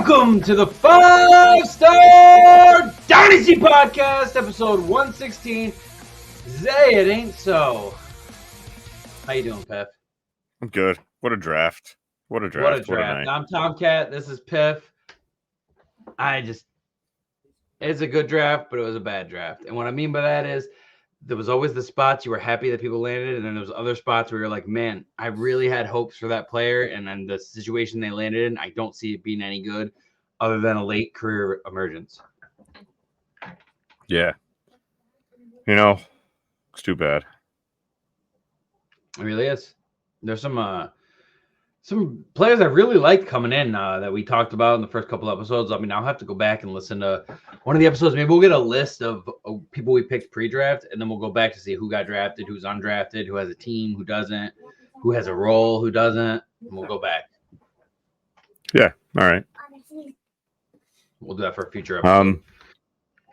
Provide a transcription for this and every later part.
Welcome to the 5-Star Dynasty Podcast, episode 116. Zay, it ain't so. How you doing, Piff? I'm good. What a draft. What a draft. I'm Tomcat. This is Piff. It's a good draft, but it was a bad draft. And what I mean by that is there was always the spots you were happy that people landed, and then there was other spots where you're like, man, I really had hopes for that player, and then the situation they landed in, I don't see it being any good other than a late career emergence. Yeah. You know, it's too bad. It really is. There's some players I really liked coming in that we talked about in the first couple episodes. I mean, I'll have to go back and listen to one of the episodes. Maybe we'll get a list of people we picked pre-draft, and then we'll go back to see who got drafted, who's undrafted, who has a team, who doesn't, who has a role, who doesn't. And we'll go back. Yeah. All right. We'll do that for a future episode.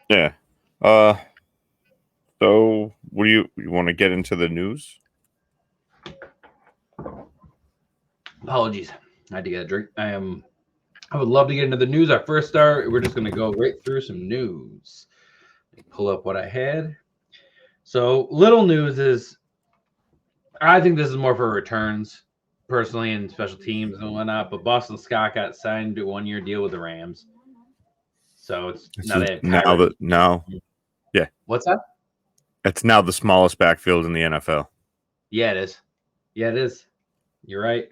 Yeah. So what do you want to get into the news? Apologies. I had to get a drink. I would love to get into the news. Our first start, we're just going to go right through some news. Pull up what I had. So, little news is, I think this is more for returns, personally, and special teams and whatnot, but Boston Scott got signed to a one-year deal with the Rams. So, it's now. Yeah. What's that? It's now the smallest backfield in the NFL. Yeah, it is. You're right.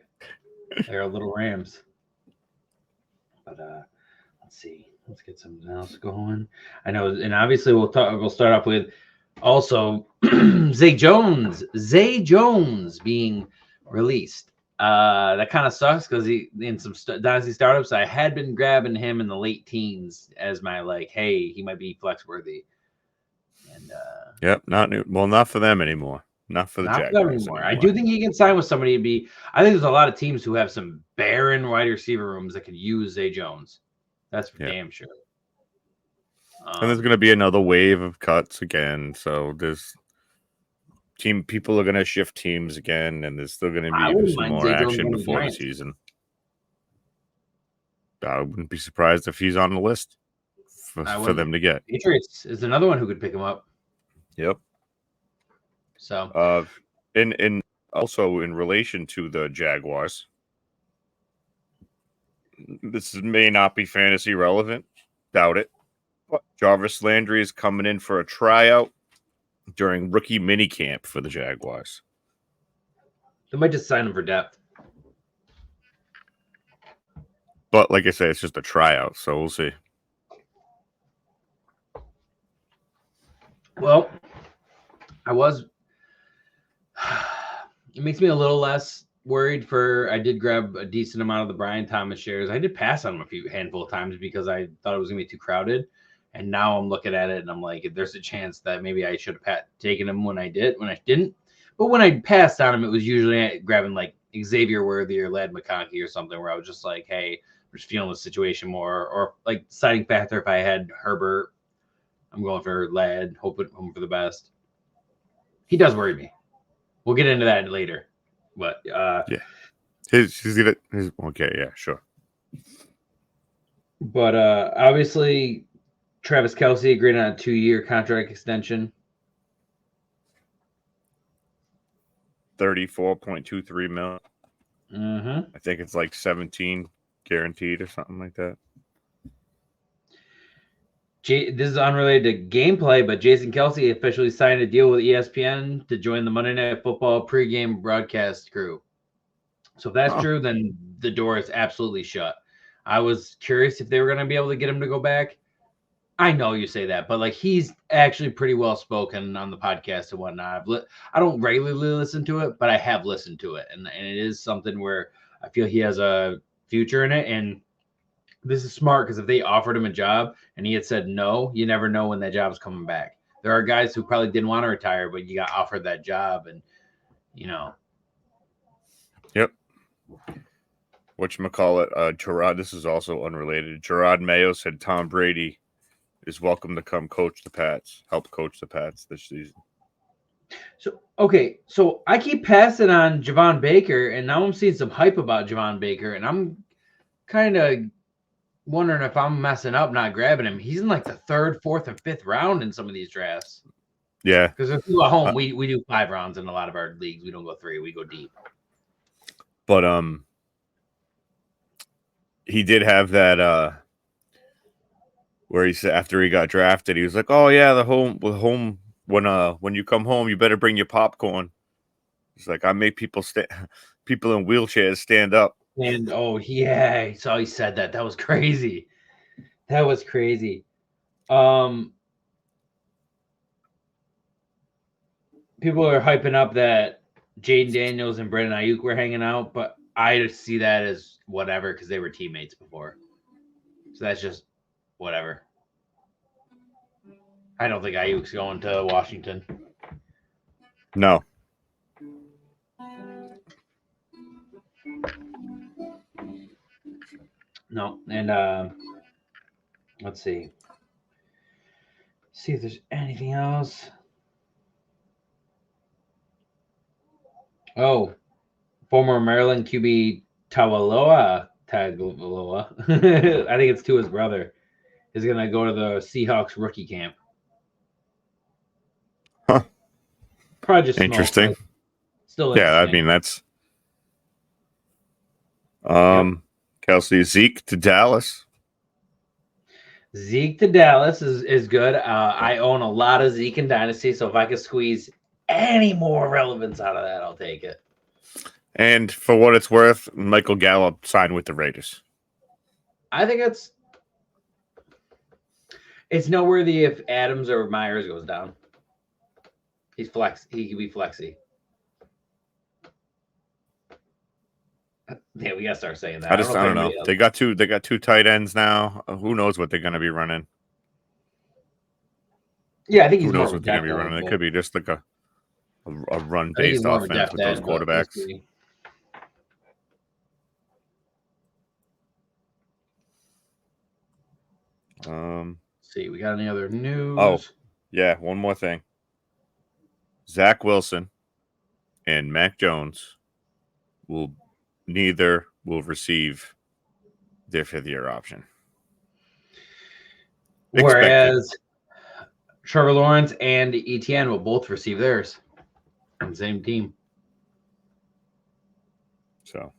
They're little Rams. But let's see. Let's get something else going. I know, and obviously we'll start off with also Zay Jones being released. That kind of sucks because he in some Dynasty startups, I had been grabbing him in the late teens as my hey, he might be flex worthy. And yep, not for them anymore. Not for the Jaguars anymore. I do think he can sign with somebody to be. I think there's a lot of teams who have some barren wide receiver rooms that could use Zay Jones. That's for damn sure. And there's going to be another wave of cuts again. So there's people are going to shift teams again, and there's still going to be some more action before the season. I wouldn't be surprised if he's on the list for them to get. Patriots is another one who could pick him up. Yep. So, in also in relation to the Jaguars, this may not be fantasy relevant, doubt it, but Jarvis Landry is coming in for a tryout during rookie minicamp for the Jaguars. They might just sign him for depth. But like I say, it's just a tryout, so we'll see. Well, it makes me a little less worried I did grab a decent amount of the Brian Thomas shares. I did pass on him a handful of times because I thought it was going to be too crowded. And now I'm looking at it and I'm like, there's a chance that maybe I should have taken him when I didn't. But when I passed on him, it was usually grabbing like Xavier Worthy or Ladd McConkey or something where I was just like, hey, I'm just feeling the situation more. Or like deciding factor if I had Herbert, I'm going for Ladd, hoping for the best. He does worry me. We'll get into that later. But yeah. Okay, yeah, sure. But obviously Travis Kelce agreed on a 2-year contract extension. $34.23 million. Mm-hmm. I think it's like 17 guaranteed or something like that. This is unrelated to gameplay, but Jason Kelce officially signed a deal with ESPN to join the Monday Night Football pregame broadcast crew. So if that's true, then the door is absolutely shut. I was curious if they were going to be able to get him to go back. I know you say that, but he's actually pretty well spoken on the podcast and whatnot. I don't regularly listen to it, but I have listened to it, and it is something where I feel he has a future in it. And this is smart because if they offered him a job and he had said no, you never know when that job's coming back. There are guys who probably didn't want to retire, but you got offered that job, and Yep. Whatchamacallit, Gerard, this is also unrelated. Gerard Mayo said Tom Brady is welcome to come help coach the Pats this season. So I keep passing on Javon Baker, and now I'm seeing some hype about Javon Baker, and I'm kind of wondering if I'm messing up not grabbing him. He's in like the 3rd, 4th, and 5th round in some of these drafts. Yeah. Because if we go home, we do 5 rounds in a lot of our leagues. We don't go 3. We go deep. But he did have that where he said after he got drafted, he was like, "Oh yeah, the home when you come home, you better bring your popcorn." He's like, "I make people in wheelchairs stand up." And oh yeah, I saw he said that. That was crazy. That was crazy. People are hyping up that Jaden Daniels and Brandon Ayuk were hanging out, but I just see that as whatever because they were teammates before. So that's just whatever. I don't think Ayuk's going to Washington. No. No, and let's see. See if there's anything else. Oh, former Maryland QB Tagovailoa, I think it's to his brother, is going to go to the Seahawks rookie camp. Huh. Probably just interesting. Still yeah, I mean, that's Kelsey, Zeke to Dallas. Zeke to Dallas is good. I own a lot of Zeke in Dynasty, so if I could squeeze any more relevance out of that, I'll take it. And for what it's worth, Michael Gallup signed with the Raiders. I think it's noteworthy if Adams or Myers goes down. He could be flexy. Yeah, we gotta start saying that. I don't know. They got two tight ends now. Who knows what they're gonna be running? Yeah, I think he's who knows what they're gonna be running. It could be just like a run based offense with those quarterbacks. See, we got any other news? Oh, yeah, one more thing. Zach Wilson and Mac Jones neither will receive their 5th-year option. Whereas Trevor Lawrence and Etienne will both receive theirs on the same team. So,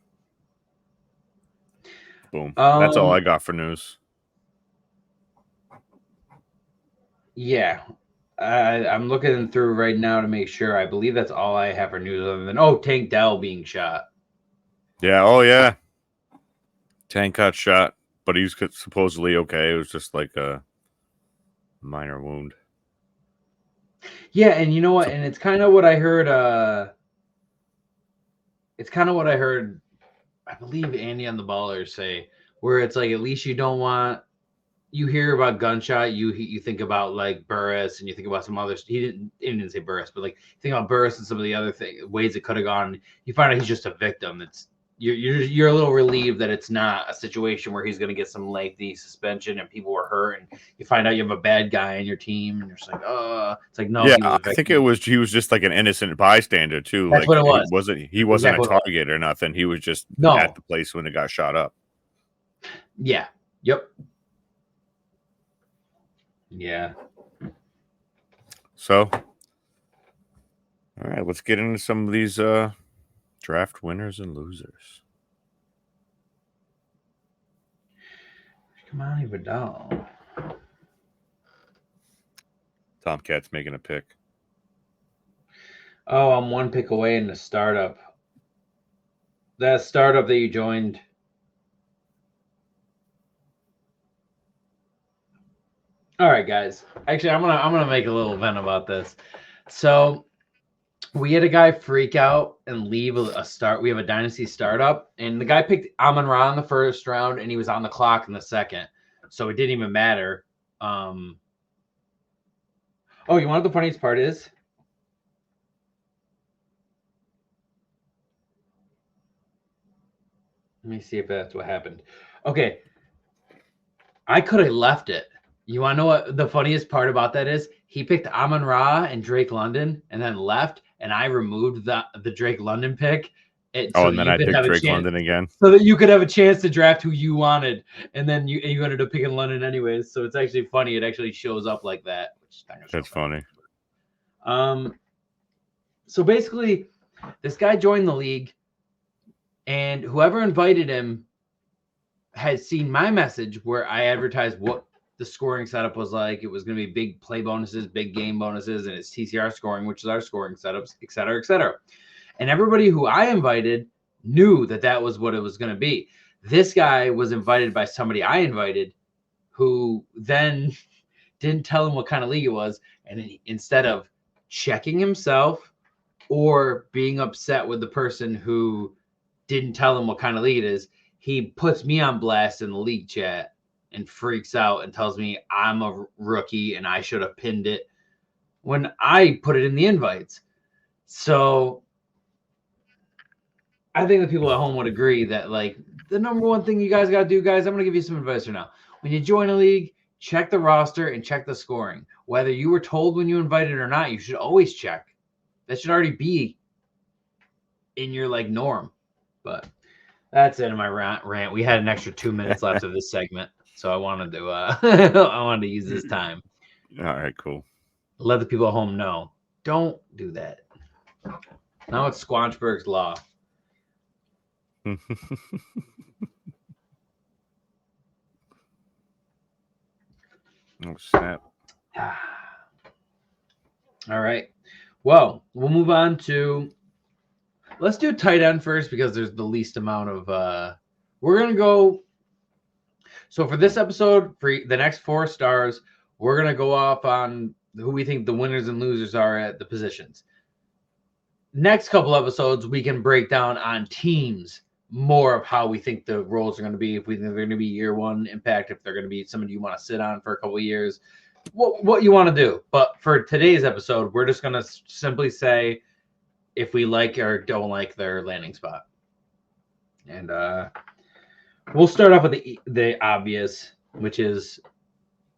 boom. That's all I got for news. Yeah. I'm looking through right now to make sure. I believe that's all I have for news other than, Tank Dell being shot. Yeah. Oh, yeah. Tank got shot, but he's supposedly okay. It was just like a minor wound. Yeah, and you know what? And it's kind of what I heard. I believe Andy on the Ballers say, where it's like at least you don't want. You hear about gunshot, you think about like Burris, and you think about some others. He didn't say Burris, but like think about Burris and some of the other ways it could have gone. You find out he's just a victim. It's you're a little relieved that it's not a situation where he's going to get some lengthy suspension and people were hurt, and you find out you have a bad guy on your team, and you're just like, it's like no. Yeah, I think he was just like an innocent bystander too. That's like what it was. He wasn't a target or nothing. He was just at the place when it got shot up. Yeah. Yep. Yeah. So, all right, let's get into some of these draft winners and losers. Come on, Vidal. Tomcat's making a pick. Oh, I'm one pick away in the startup. That startup that you joined. All right, guys. Actually, I'm gonna make a little event about this. So we had a guy freak out and leave a start. We have a dynasty startup, and the guy picked Amon-Ra in the 1st round, and he was on the clock in the 2nd, so it didn't even matter. You want the funniest part is? Let me see if that's what happened. Okay, I could have left it. You want to know what the funniest part about that is? He picked Amon-Ra and Drake London and then left, and I removed the Drake London pick, And then I picked Drake London again. So that you could have a chance to draft who you wanted, and then you ended up picking London anyways. So it's actually funny. It actually shows up like that. That's funny. So basically, this guy joined the league, and whoever invited him had seen my message where I advertised what the scoring setup was like. It was going to be big play bonuses, big game bonuses, and it's TCR scoring, which is our scoring setups, et cetera, et cetera. And everybody who I invited knew that that was what it was going to be. This guy was invited by somebody I invited who then didn't tell him what kind of league it was. And instead of checking himself or being upset with the person who didn't tell him what kind of league it is, he puts me on blast in the league chat and freaks out and tells me I'm a rookie and I should have pinned it when I put it in the invites. So I think the people at home would agree that, like, the number one thing you guys got to do, guys, I'm going to give you some advice right now. When you join a league, check the roster and check the scoring. Whether you were told when you invited or not, you should always check. That should already be in your, like, norm. But that's it in my rant. We had an extra 2 minutes left of this segment, so I wanted to I wanted to use this time. All right, cool. Let the people at home know. Don't do that. Now it's Squanchberg's law. Oh, snap. All right. Well, we'll move on to, let's do tight end first because there's the least amount of we're going to go. So for this episode, for the next 4 stars, we're going to go off on who we think the winners and losers are at the positions. Next couple episodes, we can break down on teams more of how we think the roles are going to be, if we think they're going to be year one impact, if they're going to be somebody you want to sit on for a couple of years, what you want to do. But for today's episode, we're just going to simply say if we like or don't like their landing spot. And we'll start off with the obvious, which is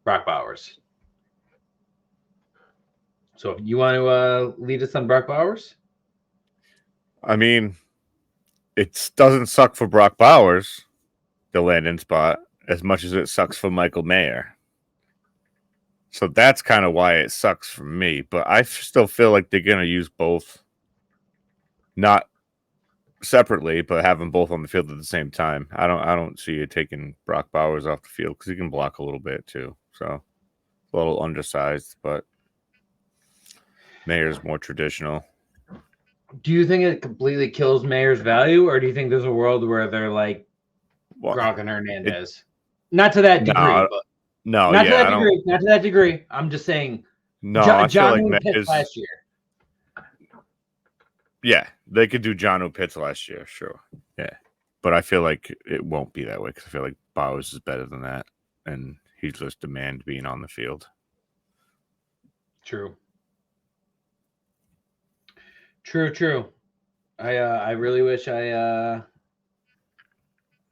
Brock Bowers. So if you want to lead us on Brock Bowers? I mean, it doesn't suck for Brock Bowers, the landing spot, as much as it sucks for Michael Mayer. So that's kind of why it sucks for me. But I still feel like they're going to use both, not separately, but have them both on the field at the same time. I don't see you taking Brock Bowers off the field because he can block a little bit too. So a little undersized, but Mayer's more traditional. Do you think it completely kills Mayer's value, or do you think there's a world where they're like Gronk and Hernandez? Not to that degree, but not to that degree. I'm just saying. No, John like Pitts last year. Yeah, they could do John Pitts last year, sure. Yeah, but I feel like it won't be that way because I feel like Bowers is better than that, and he's just demand being on the field. True. I really wish I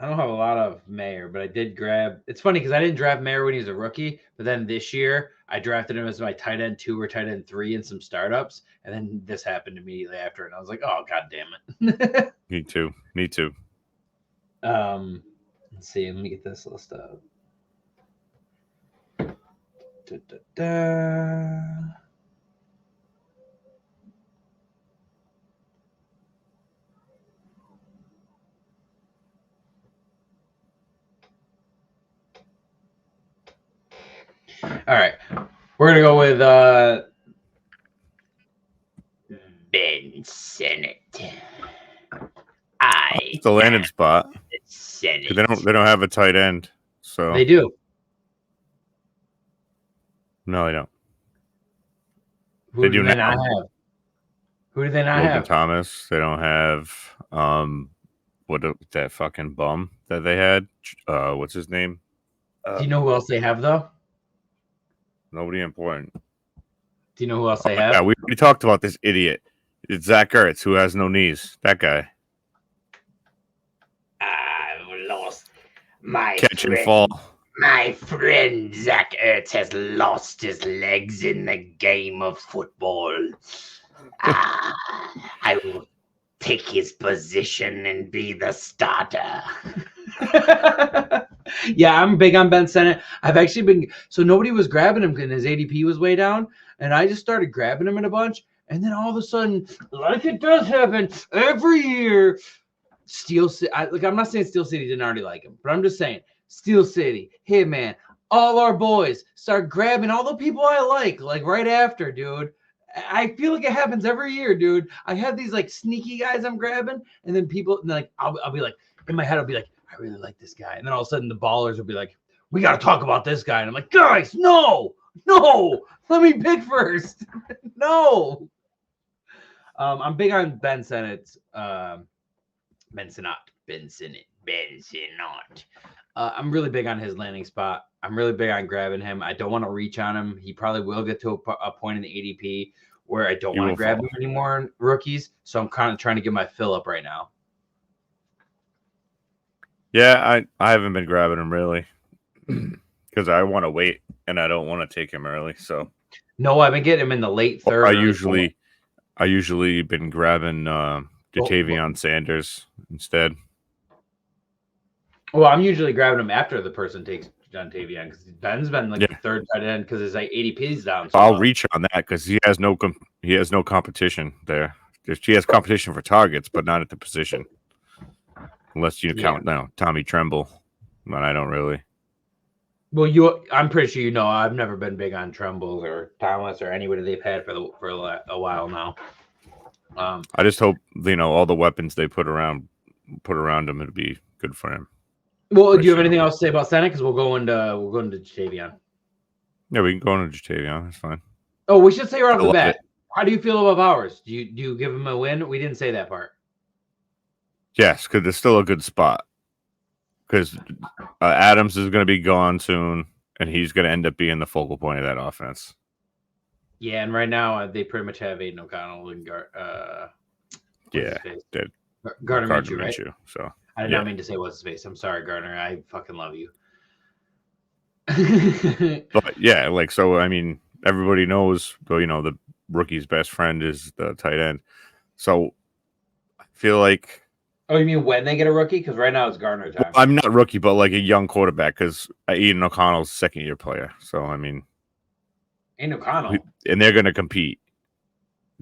don't have a lot of Mayer, but I did grab. It's funny because I didn't draft Mayer when he was a rookie, but then this year I drafted him as my tight end 2 or tight end 3 in some startups, and then this happened immediately after, and I was like, oh god damn it. Me too. Let's see. Let me get this list up. All right, we're gonna go with Ben Sinnott. It's the landing spot. They don't have a tight end, so they do. No, they don't. Who do they not have? Who do they not have? Thomas. They don't have that fucking bum that they had. What's his name? Do you know who else they have though? Nobody important. Do you know who else they have? Yeah, we talked about this idiot. It's Zach Ertz, who has no knees. That guy. I've lost my catch and fall. My friend Zach Ertz has lost his legs in the game of football. I will take his position and be the starter. Yeah, I'm big on Ben Sennett. I've actually been nobody was grabbing him because his ADP was way down, and I just started grabbing him in a bunch, and then all of a sudden, like it does happen every year, Steel City. I'm not saying Steel City didn't already like him, but I'm just saying Steel City, Hitman, all our boys start grabbing all the people I like right after, dude. I feel like it happens every year, dude. I have these like sneaky guys I'm grabbing, and then people like I'll be like in my head, I'll be like, I really like this guy, and then all of a sudden the ballers will be like, we got to talk about this guy, and I'm like, guys, no, let me pick first, no. I'm big on Ben Sennett. Ben Sennett. I'm really big on his landing spot. I'm really big on grabbing him. I don't want to reach on him. He probably will get to a point in the ADP where I don't want to grab him anymore in rookies. So I'm kind of trying to get my fill up right now. Yeah, I haven't been grabbing him really because I want to wait and I don't want to take him early. So no, I've been getting him in the late third. I usually been grabbing Jatavion Sanders instead. Well, I'm usually grabbing him after the person takes John Tavion because Ben's been the third tight end because his like ADP's down. So I'll reach on that because he has no competition there. He has competition for targets, but not at the position. Unless you count now Tommy Tremble, but I don't really. Well, I'm pretty sure you know I've never been big on Trembles or Thomas or anybody they've had for a while now. I just hope all the weapons they put around him would be good for him. Well, do you have anything else to say about Sennett? Because we'll go into Jatavion. Yeah, we can go into Jatavion. That's fine. Oh, we should say right off the bat. How do you feel about ours? Do you give him a win? We didn't say that part. Yes, because it's still a good spot. Because Adams is going to be gone soon, and he's going to end up being the focal point of that offense. Yeah, and right now they pretty much have Aiden O'Connell and Gardner Minshew, right? So I did not mean to say what's his face. I'm sorry, Gardner. I fucking love you. But yeah, I mean, everybody knows, the rookie's best friend is the tight end. So I feel like. Oh, you mean when they get a rookie? Because right now it's Gardner time. Well, I'm not rookie, but like a young quarterback because Aiden O'Connell's second-year player. So, I mean. Aiden O'Connell. And they're going to compete.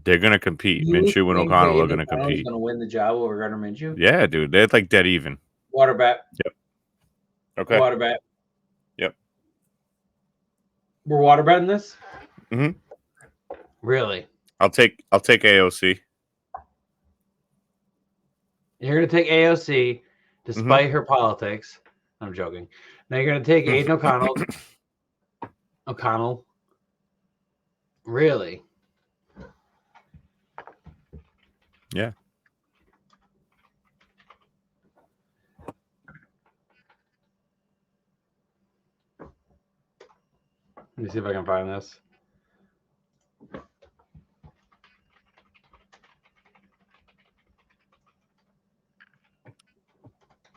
Minshew and O'Connell are going to compete. Going to win the job over Gardner Minshew? Yeah, dude. They're like dead even. Water bet. Yep. Okay. Water bet. Yep. We're water betting this? Mm-hmm. Really? I'll take AOC. You're going to take AOC despite her politics. I'm joking. Now you're going to take Aiden O'Connell. O'Connell. Really? Yeah. Let me see if I can find this.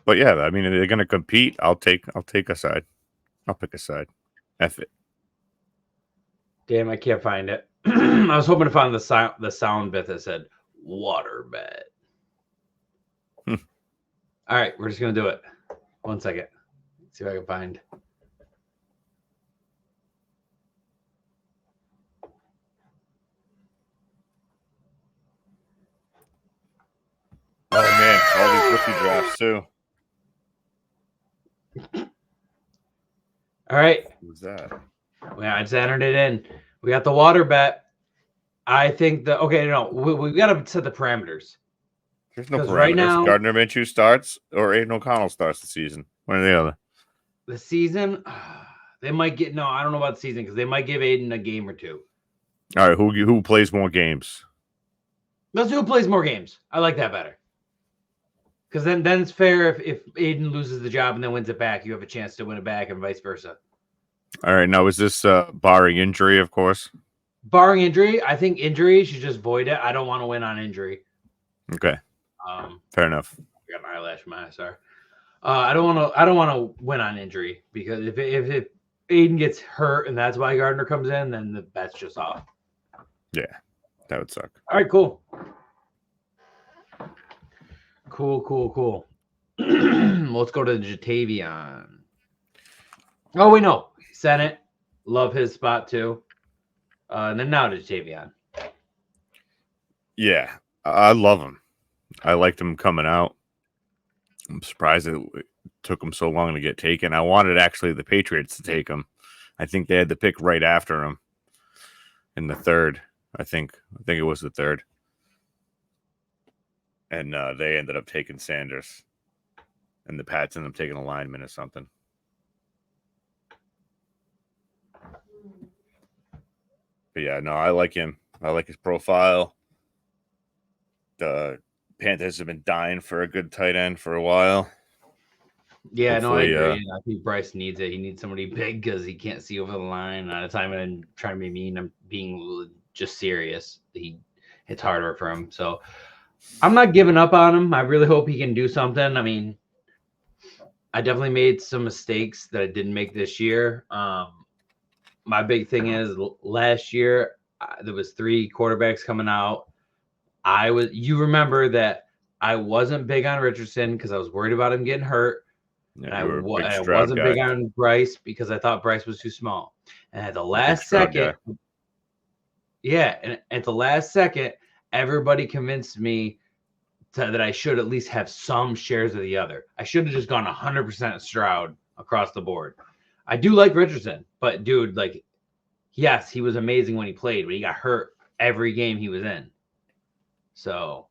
But yeah, I mean, they're going to compete. I'll take a side. I'll pick a side. F it. Damn, I can't find it. I was hoping to find the sound bit that said water bet. All right, we're just gonna do it. 1 second. Let's see if I can find. Oh man, all these rookie drafts too. All right. What was that? Yeah, I just entered it in. We got the water bet. I think we got to set the parameters. There's no parameters. Right now, Gardner Minshew starts or Aiden O'Connell starts the season. One or the other. The season, they might get. No, I don't know about the season because they might give Aiden a game or two. All right, who plays more games? Let's do who plays more games. I like that better. Because then it's fair if Aiden loses the job and then wins it back, you have a chance to win it back and vice versa. All right, now is this barring injury, of course? Barring injury, I think injury should just void it. I don't want to win on injury. Okay. Fair enough. I got an eyelash in my eye, sorry. I don't want to win on injury because if Aiden gets hurt and that's why Gardner comes in, then the bet's just off. Yeah, that would suck. All right, cool. Cool. Let's go to Jatavion. Oh, wait, no. Senate. Love his spot, too. And then now to Jatavion. Yeah, I love him. I liked him coming out. I'm surprised it took him so long to get taken. I wanted actually the Patriots to take him. I think they had the pick right after him in the third. I think it was the third. And they ended up taking Sanders. And the Pats ended up taking a lineman or something. But yeah, no, I like him. I like his profile. The Panthers have been dying for a good tight end for a while. Yeah, no, I agree. I think Bryce needs it. He needs somebody big because he can't see over the line. At a time I'm trying to be mean, I'm being just serious. It's harder for him. So I'm not giving up on him. I really hope he can do something. I mean, I definitely made some mistakes that I didn't make this year. My big thing is last year there was 3 quarterbacks coming out. You remember that I wasn't big on Richardson because I was worried about him getting hurt. Yeah, and I wasn't big on Bryce because I thought Bryce was too small. And at the last second, and at the last second, everybody convinced me that I should at least have some shares of the other. I should have just gone 100% Stroud across the board. I do like Richardson, but dude, like, yes, he was amazing when he played, but he got hurt every game he was in. So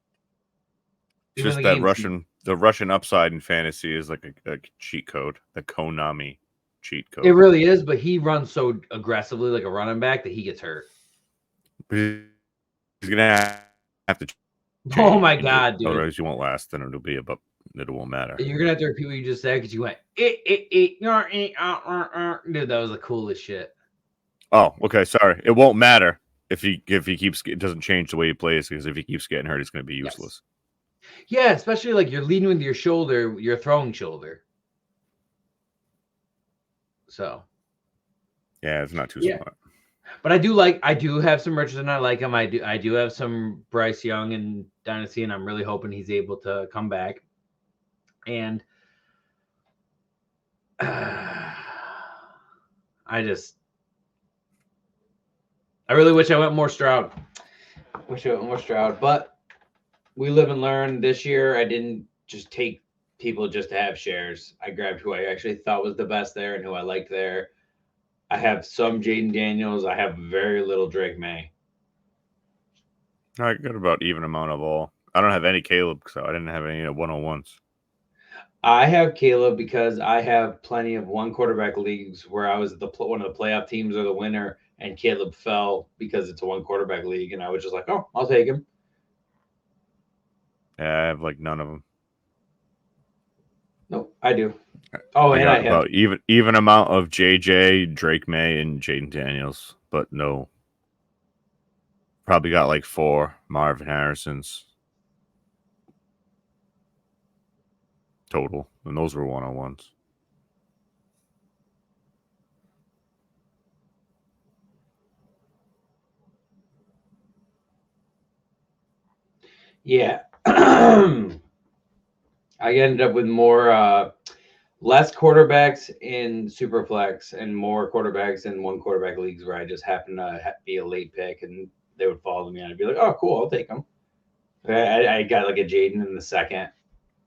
just that the Russian upside in fantasy is like a cheat code, the Konami cheat code. It really is, but he runs so aggressively like a running back that he gets hurt. He's gonna have to. Oh my god, dude! Otherwise, you won't last. Then it won't matter. You're gonna have to repeat what you just said because you went dude. That was the coolest shit. Oh, okay. Sorry. It won't matter if he keeps. It doesn't change the way he plays because if he keeps getting hurt, he's going to be useless. Yes. Yeah, especially like you're leading with your shoulder, your throwing shoulder. So. Yeah, it's not too smart. But I do have some Richardson. I like him. I do have some Bryce Young in Dynasty, and I'm really hoping he's able to come back. And I really wish I went more Stroud. But we live and learn. This year, I didn't just take people just to have shares. I grabbed who I actually thought was the best there and who I liked there. I have some Jaden Daniels. I have very little Drake May. I got about even amount of all. I don't have any Caleb, so I didn't have any 101s. I have Caleb because I have plenty of one quarterback leagues where I was one of the playoff teams or the winner, and Caleb fell because it's a one quarterback league, and I was just like, oh, I'll take him. Yeah, I have like none of them. Nope, I do. Oh, I got about even amount of JJ, Drake May, and Jaden Daniels, but no. Probably got like 4 Marvin Harrisons total, and those were 101s. Yeah. I ended up with less quarterbacks in Superflex and more quarterbacks in one quarterback leagues where I just happened to be a late pick and they would follow me and I'd be like, oh, cool, I'll take them. I got like a Jaden in the second,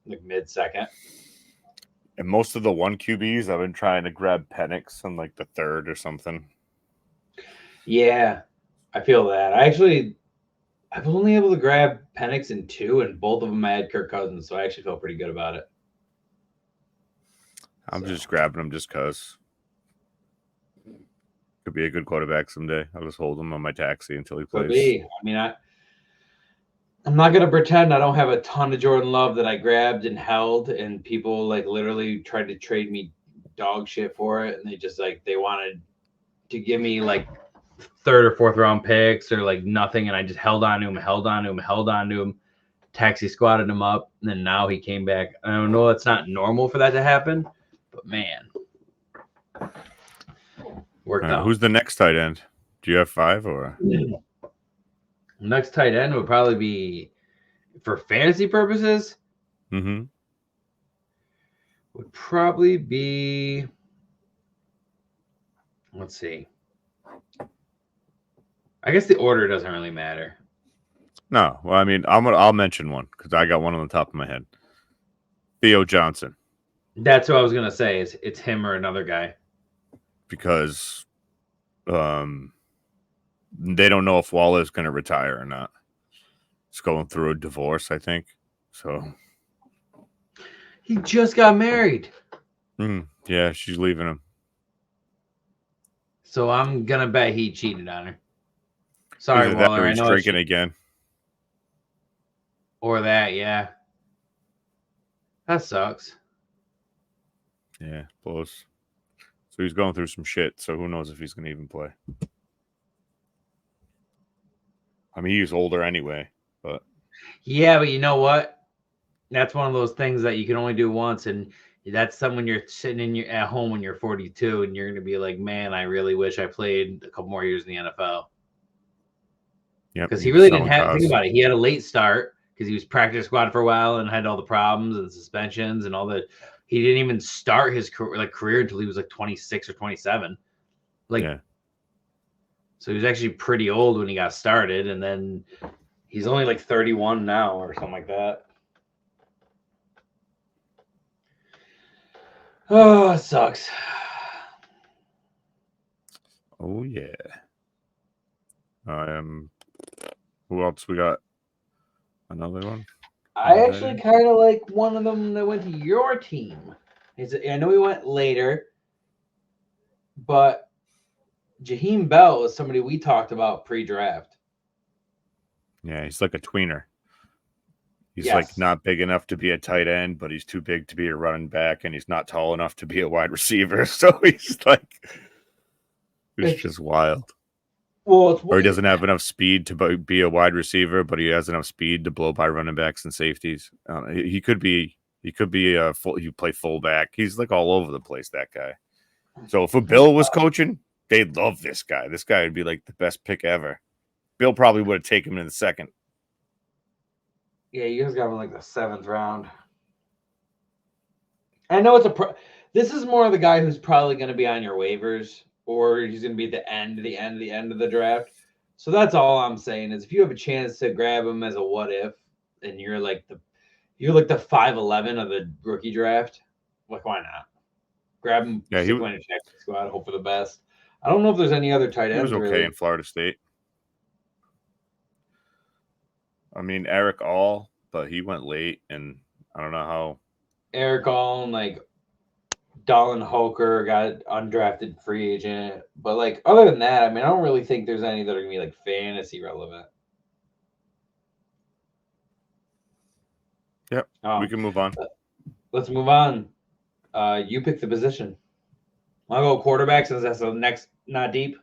like mid-second. And most of the 1 QBs, I've been trying to grab Penix in like the 3rd or something. Yeah, I feel that. I was only able to grab Penix in 2, and both of them I had Kirk Cousins, so I actually felt pretty good about it. I'm just grabbing them just because. Could be a good quarterback someday. I'll just hold him on my taxi until he plays. Could be. I mean, I'm not going to pretend I don't have a ton of Jordan Love that I grabbed and held, and people like literally tried to trade me dog shit for it, and they wanted to give me like 3rd or 4th round picks or like nothing, and I just held on to him, taxi squatted him up, and then now he came back. I don't know, it's not normal for that to happen, but man, worked out. Who's the next tight end? Do you have 5 or? Next tight end would probably be, for fantasy purposes, Mm-hmm. would probably be, let's see. I guess the order doesn't really matter. No, well, I mean, I'll mention one because I got one on the top of my head. Theo Johnson. That's what I was gonna say. Is it's him or another guy? Because they don't know if Waller's going to retire or not. He's going through a divorce, I think. So He just got married. yeah, she's leaving him. So I'm gonna bet he cheated on her. Sorry, Either that Waller. or I he's know drinking again. Or that, yeah. That sucks. Yeah, blows. So he's going through some shit. So who knows if he's going to even play? I mean, he's older anyway, but Yeah, but you know what? That's one of those things that you can only do once, and that's something when you're sitting at home when you're 42, and you're gonna be like, man, I really wish I played a couple more years in the NFL. yeah, Because he really didn't have. Think about it. He had a late start because he was practice squad for a while and had all the problems and suspensions and all the. He didn't even start his career until he was like 26 or 27. Yeah. So he was actually pretty old when he got started, and then he's only like 31 now or something like that. Oh, it sucks. Oh yeah. Who else we got? Another one. I actually kind of like one of them that went to your team. I know he went later, but Jaheim Bell is somebody we talked about pre-draft. Yeah, he's like a tweener. He's Yes. like not big enough to be a tight end, but he's too big to be a running back, and he's not tall enough to be a wide receiver. So he's like, it's just wild. Well, or he doesn't have enough speed to be a wide receiver, but he has enough speed to blow by running backs and safeties. He could be a full. You play fullback. He's like all over the place. That guy. So if a Bill was coaching, they'd love this guy. This guy would be like the best pick ever. Bill probably would have taken him in the second. Yeah, you guys got him in like the 7th round. I know it's this is more of the guy who's probably going to be on your waivers, or he's going to be at the end of the draft. So that's all I'm saying is if you have a chance to grab him as a what if, and you're like the 5'11" of the rookie draft, like why not? Grab him. Yeah, he went to check squad. Hope for the best. I don't know if there's any other tight ends. He was okay really in Florida State. I mean, Eric All, but he went late, and I don't know how. Eric All and like Dallin Hoker got undrafted free agent. But like other than that, I mean, I don't really think there's any that are gonna be like fantasy relevant. Yep. We can move on. Let's move on. You pick the position. I'll go quarterback since that's the next not deep.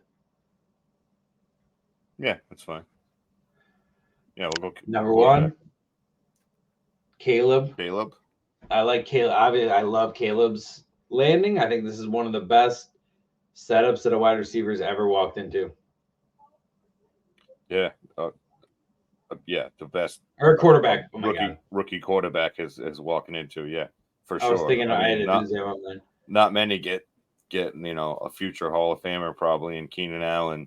Yeah, that's fine. Yeah, we'll go. Number one, Caleb. I like Caleb. I love Caleb's landing. I think this is one of the best setups that a wide receiver's ever walked into. Yeah. Yeah, the best. Or quarterback. Rookie quarterback is walking into. Yeah, for sure. I was thinking I had to do that. Not many get a future Hall of Famer probably in Keenan Allen,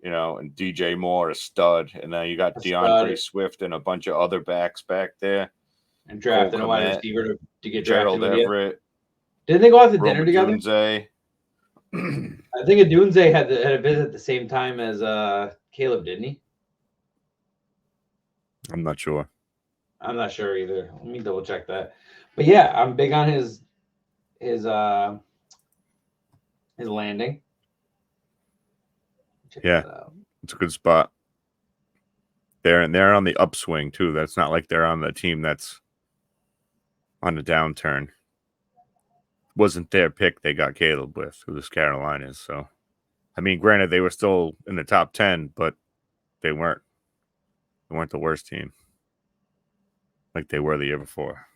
and DJ Moore, a stud, and then you got DeAndre Swift and a bunch of other backs back there. And drafting a wide receiver to get Gerald drafted. Everett. Didn't they go out to dinner together? Dunze. I think Adunze had a visit at the same time as Caleb, didn't he? I'm not sure. I'm not sure either. Let me double check that. But yeah, I'm big on his landing. Yeah, it's a good spot. They're on the upswing too. That's not like they're on the team that's on a downturn. Wasn't their pick they got Caleb with, who this Carolinas. So, I mean, granted, they were still in the top 10, but they weren't the worst team like they were the year before.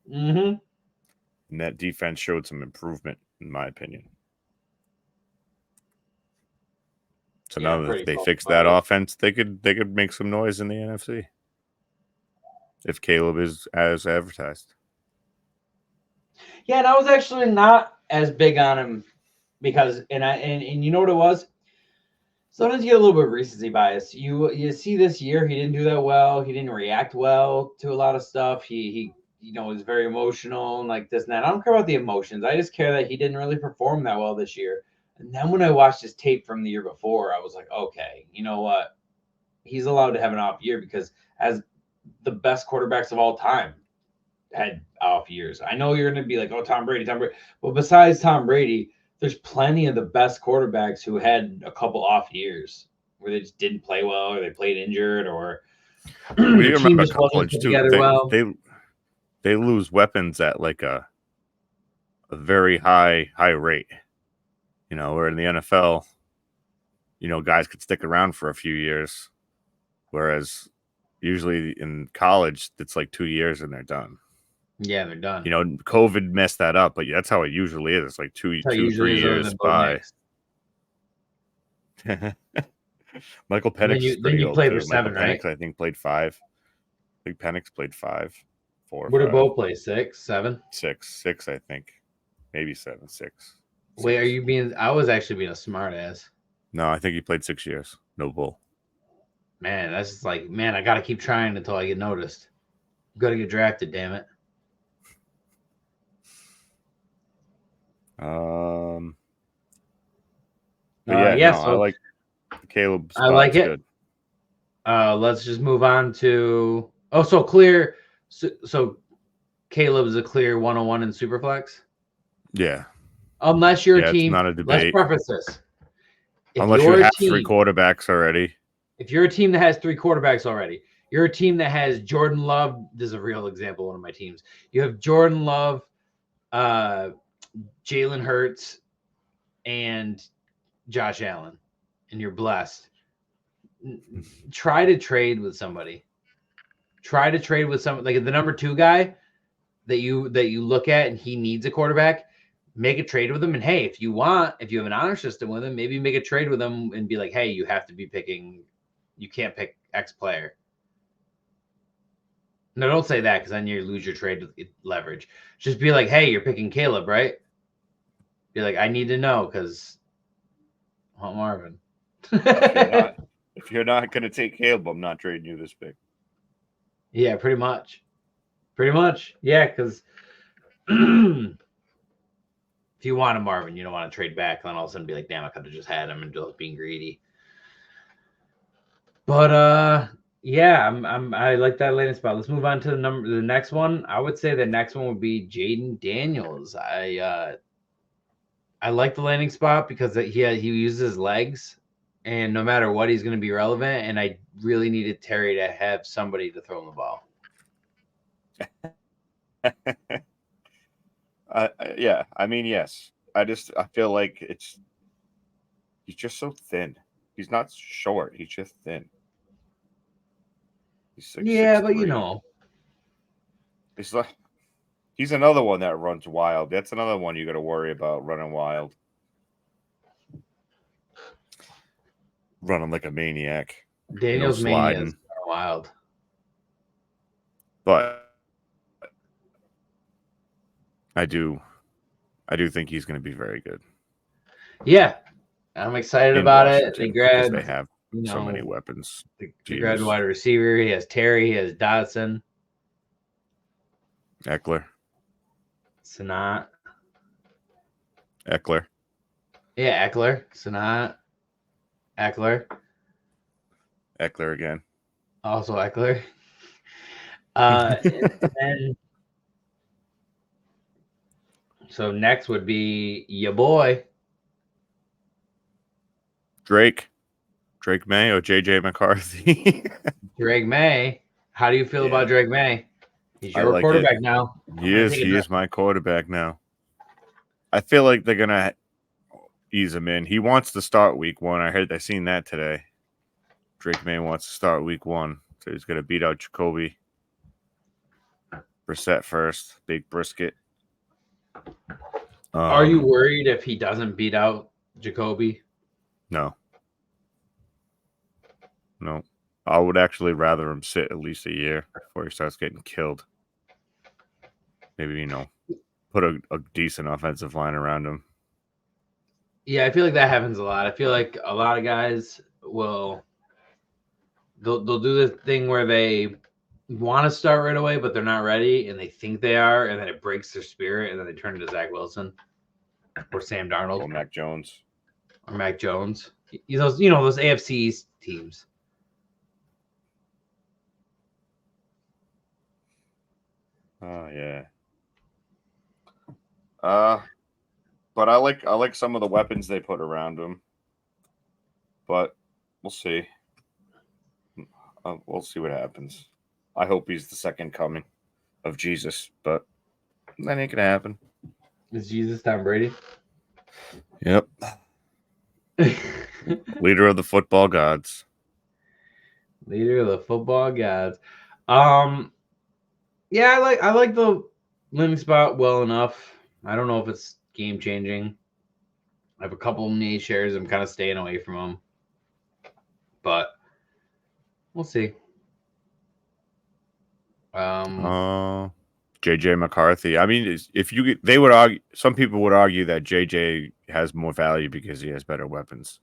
Mm-hmm. And that defense showed some improvement, in my opinion. So now that they fix that offense, they could make some noise in the NFC. if Caleb is as advertised. Yeah, and I was actually not as big on him because, and you know what it was? Sometimes you get a little bit of recency bias. You see this year he didn't do that well. He didn't react well to a lot of stuff. He was very emotional and like this and that. I don't care about the emotions. I just care that he didn't really perform that well this year. And then when I watched his tape from the year before, I was like, okay, you know what? He's allowed to have an off year because as the best quarterbacks of all time had off years. I know you're going to be like, oh, Tom Brady. But besides Tom Brady, there's plenty of the best quarterbacks who had a couple off years where they just didn't play well or they played injured or We the team remember just wasn't college put too. together well. They lose weapons at like a very high rate. Where in the NFL, guys could stick around for a few years, whereas usually in college it's like 2 years and they're done. Yeah, they're done. COVID messed that up, but that's how it usually is. It's like 2, 3 years by. Michael Penix is pretty old play too. for 7, Michael right? Penix, I think, played 5. I think Penix played 5, 4. What did Bo play? 6, 7? 6, I think. Maybe 7, 6. Wait, are you being? I was actually being a smart ass. No, I think he played 6 years. No bull. Man, that's just like, man, I got to keep trying until I get noticed. Got to get drafted, damn it. I like Caleb. I like it. Good. Let's just move on to so clear. So Caleb is a clear 101 in Superflex. Yeah. Unless you're a team. It's not a debate. Let's preface this. Unless you have 3 quarterbacks already. If you're a team that has 3 quarterbacks already, you're a team that has Jordan Love. This is a real example of one of my teams. You have Jordan Love, Jalen Hurts, and Josh Allen, and you're blessed. Try to trade with somebody. Try to trade with somebody like the number 2 guy that you look at, and he needs a quarterback. Make a trade with him, and hey, if you have an honor system with him, maybe make a trade with him and be like, hey, you have to be picking. You can't pick X player. No, don't say that because then you lose your trade leverage. Just be like, hey, you're picking Caleb, right? Be like, I need to know because I want Marvin. If you're not going to take Caleb, I'm not trading you this pick. Yeah, pretty much. Yeah, because if you want a Marvin, you don't want to trade back, and then all of a sudden be like, damn, I could have just had him and just being greedy. But yeah, I like that landing spot. Let's move on to the next one. I would say the next one would be Jaden Daniels. I like the landing spot because he uses his legs, and no matter what, he's going to be relevant. And I really needed Terry to have somebody to throw him the ball. Yeah, I mean, yes. I feel like he's just so thin. He's not short. He's just thin. He's like 6'3". He's another one that runs wild. That's another one you got to worry about running wild. Running like a maniac. Daniel's mania is wild. But I do think he's going to be very good. Yeah, I'm excited about it. They grabbed. They have so many weapons. They grabbed a wide receiver. He has Terry. He has Dotson. Eckler. Sanat. Eckler. Yeah, Eckler. Sanat. Eckler. Eckler again. Also Eckler. And so next would be your boy. Drake May or JJ McCarthy. Drake May. How do you feel about Drake May? He's your quarterback now. He is my quarterback now. I feel like they're gonna ease him in. He wants to start week 1. I seen that today. Drake May wants to start week 1. So he's gonna beat out Jacoby. Brissett first. Big brisket. Are you worried if he doesn't beat out Jacoby? No. I would actually rather him sit at least a year before he starts getting killed. Maybe, put a decent offensive line around him. Yeah, I feel like that happens a lot. I feel like a lot of guys they'll do this thing where they want to start right away, but they're not ready, and they think they are, and then it breaks their spirit, and then they turn into Zach Wilson or Sam Darnold Or Mac Jones. or Mac Jones. Those AFC East teams. Oh yeah. But I like some of the weapons they put around him. But we'll see. We'll see what happens. I hope he's the second coming of Jesus, but that ain't gonna happen. Is Jesus Tom Brady? Yep. Leader of the football gods. Leader of the football gods. Yeah, I like the landing spot well enough. I don't know if it's game changing. I have a couple of niche shares. I'm kind of staying away from them, but we'll see. JJ McCarthy. I mean, they would argue, some people would argue that JJ has more value because he has better weapons.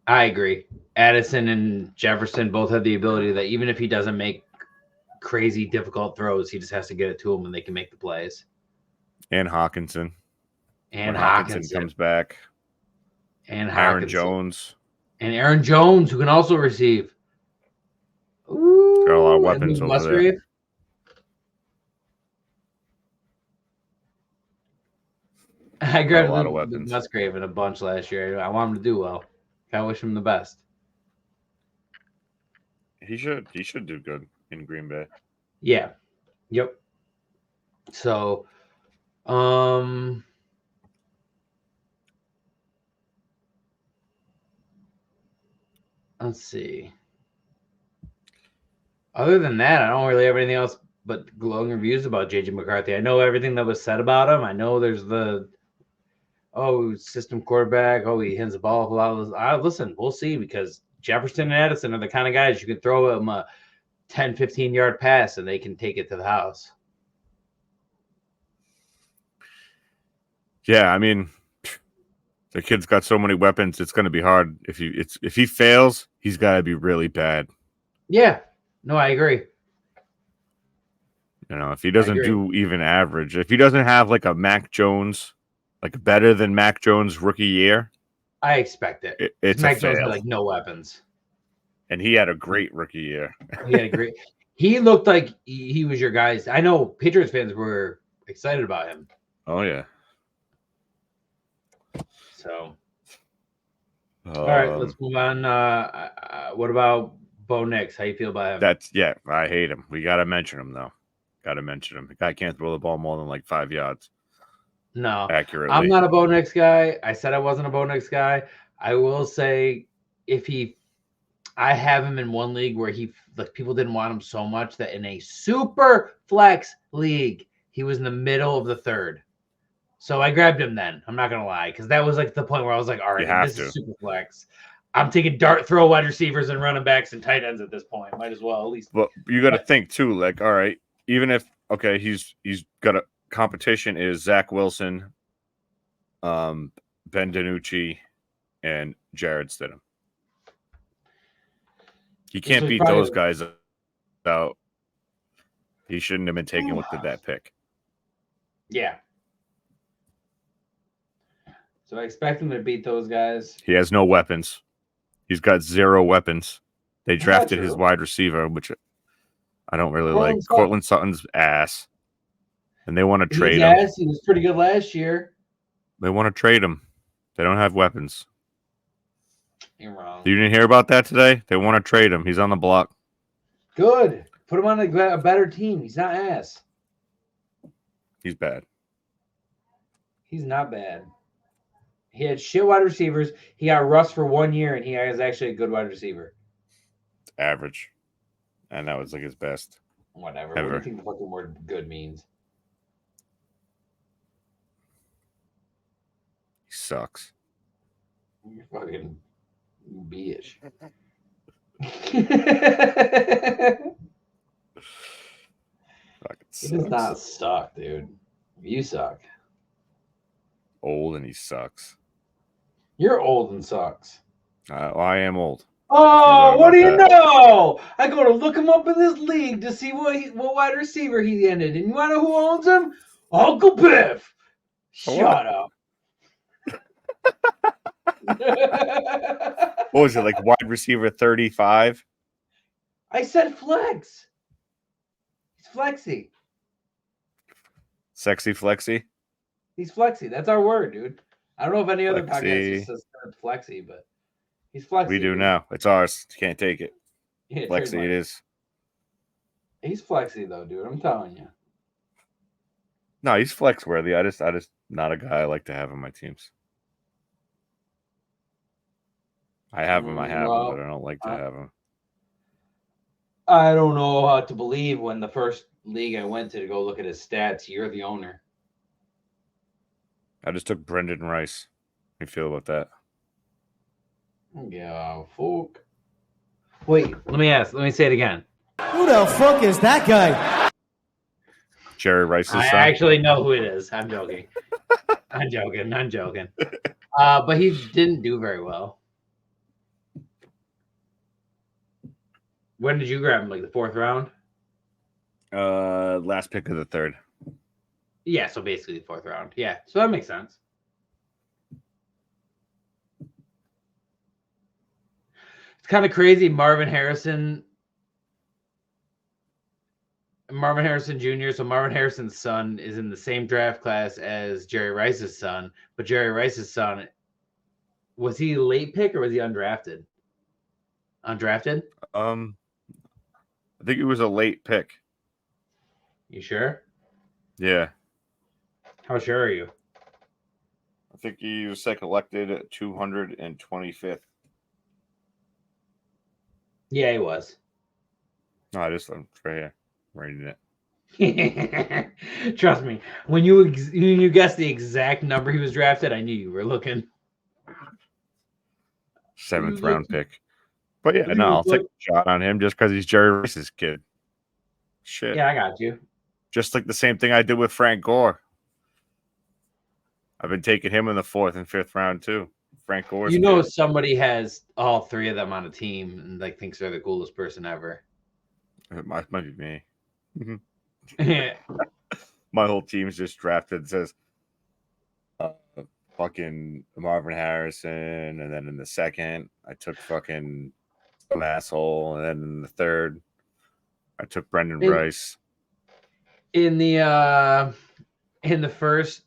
I agree. Addison and Jefferson both have the ability that even if he doesn't make crazy difficult throws, he just has to get it to him and they can make the plays. And Hawkinson. And when Hawkinson comes back. And Aaron Jones. And Aaron Jones, who can also receive. Ooh, got a lot of weapons over there. I grabbed a lot of weapons. Musgrave in a bunch last year. I want him to do well. I wish him the best. He should do good in Green Bay. Yeah. Yep. So, let's see. Other than that, I don't really have anything else but glowing reviews about JJ McCarthy. I know everything that was said about him. I know there's system quarterback. He hits the ball a lot. Listen, we'll see, because Jefferson and Addison are the kind of guys you can throw them a 10, 15-yard pass and they can take it to the house. Yeah, I mean, the kid's got so many weapons. It's going to be hard. If he fails, he's got to be really bad. Yeah, no, I agree. If he doesn't do even average, if he doesn't have like a Mac Jones, like better than Mac Jones rookie year, I expect it. It's Mac a fail. Jones had no weapons, and he had a great rookie year. He looked like he was your guys. I know Patriots fans were excited about him. Oh yeah. So, all right, let's move on. What about Bo Nix? How you feel about him? I hate him. We got to mention him, though. Got to mention him. The guy can't throw the ball more than like 5 yards. No. Accurately. I'm not a Bo Nix guy. I said I wasn't a Bo Nix guy. I will say I have him in one league where people didn't want him so much that in a super flex league, he was in the middle of the third. So I grabbed him then. I'm not going to lie, because that was like the point where I was like, all right, this is super flex. I'm taking throw wide receivers and running backs and tight ends at this point. Might as well at least. But you got to think too, like, all right, even if he's got a competition is Zach Wilson, Ben DiNucci, and Jared Stidham. He can't beat those guys out. He shouldn't have been taken with that pick. Yeah. So I expect him to beat those guys. He has no weapons. He's got 0 weapons. They drafted his wide receiver, which I don't really like. Cortland Sutton's ass. And they want to trade him. He was pretty good last year. They want to trade him. They don't have weapons. You're wrong. You didn't hear about that today? They want to trade him. He's on the block. Good. Put him on a better team. He's not ass. He's bad. He's not bad. He had shit wide receivers. He got Russ for 1 year, and he is actually a good wide receiver. Average. And that was like his best. Whatever. Ever. What do you think the fucking word good means? He sucks. You're fucking bitch. He does not suck, dude. You suck. Old and he sucks. You're old and sucks. Well, I am old. Oh, what do you know? I go to look him up in this league to see what wide receiver he ended. And you want to know who owns him? Uncle Piff. Shut up. What was it, like wide receiver 35? I said flex. He's flexy. Sexy flexy? He's flexy. That's our word, dude. I don't know if any other Flexy. podcast just says flexy, but he's flexy. We do dude. now. It's ours. You can't take it. Yeah, Flexy trademark. it is. He's flexy though, dude. I'm telling you. No, he's flex worthy. I just not a guy I like to have on my teams. I have him, but I don't like to have him. I don't know how to believe when the first league I went to go look at his stats, you're the owner. I just took Brendan Rice. How do you feel about that? Yeah, fuck. Wait, let me say it again. Who the fuck is that guy? Jerry Rice's son? I actually know who it is. I'm joking. I'm joking. But he didn't do very well. When did you grab him? Like the 4th round? Last pick of the 3rd. Yeah, so basically the 4th round. Yeah, so that makes sense. It's kind of crazy. Marvin Harrison Jr. So Marvin Harrison's son is in the same draft class as Jerry Rice's son, but Jerry Rice's son, was he a late pick or was he undrafted? Undrafted? I think it was a late pick. You sure? Yeah. How sure are you? I think he was elected at 225th. Yeah, he was. No, I'm right here writing it. Trust me, when you guessed the exact number he was drafted, I knew you were looking. 7th round pick. But yeah, no, I'll take a shot on him just because he's Jerry Rice's kid. Shit. Yeah, I got you. Just like the same thing I did with Frank Gore. I've been taking him in the 4th and 5th round too. Frank Gore's kid. Somebody has all 3 of them on a team and like thinks they're the coolest person ever. It might be me. Yeah. My whole team's just drafted. It says fucking Marvin Harrison, and then in the 2nd, I took fucking some asshole, and then in the 3rd, I took Brendan Rice. In the first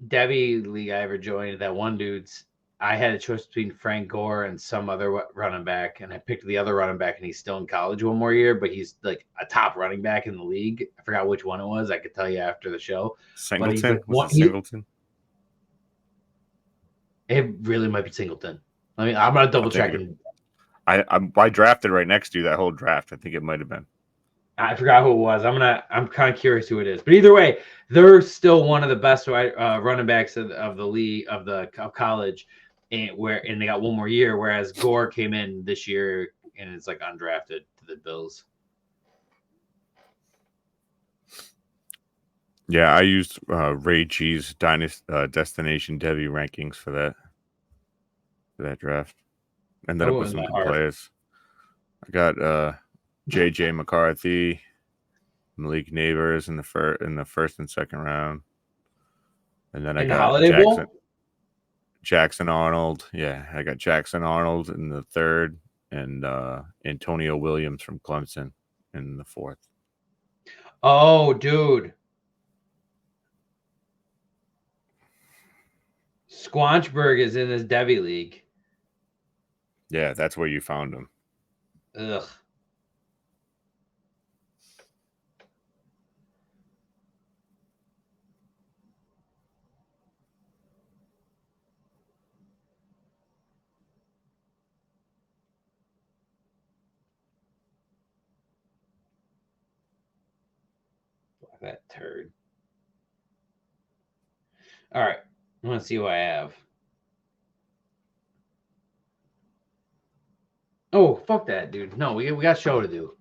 Debbie league I ever joined, that one dude's, I had a choice between Frank Gore and some other running back, and I picked the other running back, and he's still in college one more year, but he's like a top running back in the league. I forgot which one it was. I could tell you after the show. Singleton? Was it Singleton? It really might be Singleton. I'm gonna double check. I drafted right next to you that whole draft. I think it might have been. I forgot who it was. I'm kind of curious who it is. But either way, they're still one of the best running backs of the league of college, and they got one more year. Whereas Gore came in this year and it's like undrafted to the Bills. Yeah, I used Ray G's Destination Debbie rankings for that draft. Ended up with some good players. I got J.J. McCarthy, Malik Neighbors in the 1st and 2nd round, and then I got Jackson Arnold. Yeah, I got Jackson Arnold in the 3rd, and Antonio Williams from Clemson in the 4th. Oh, dude. Squanchberg is in this Debbie league. Yeah, that's where you found him. Ugh. That turd. All right. I want to see who I have. Oh, fuck that, dude. No, we got show to do.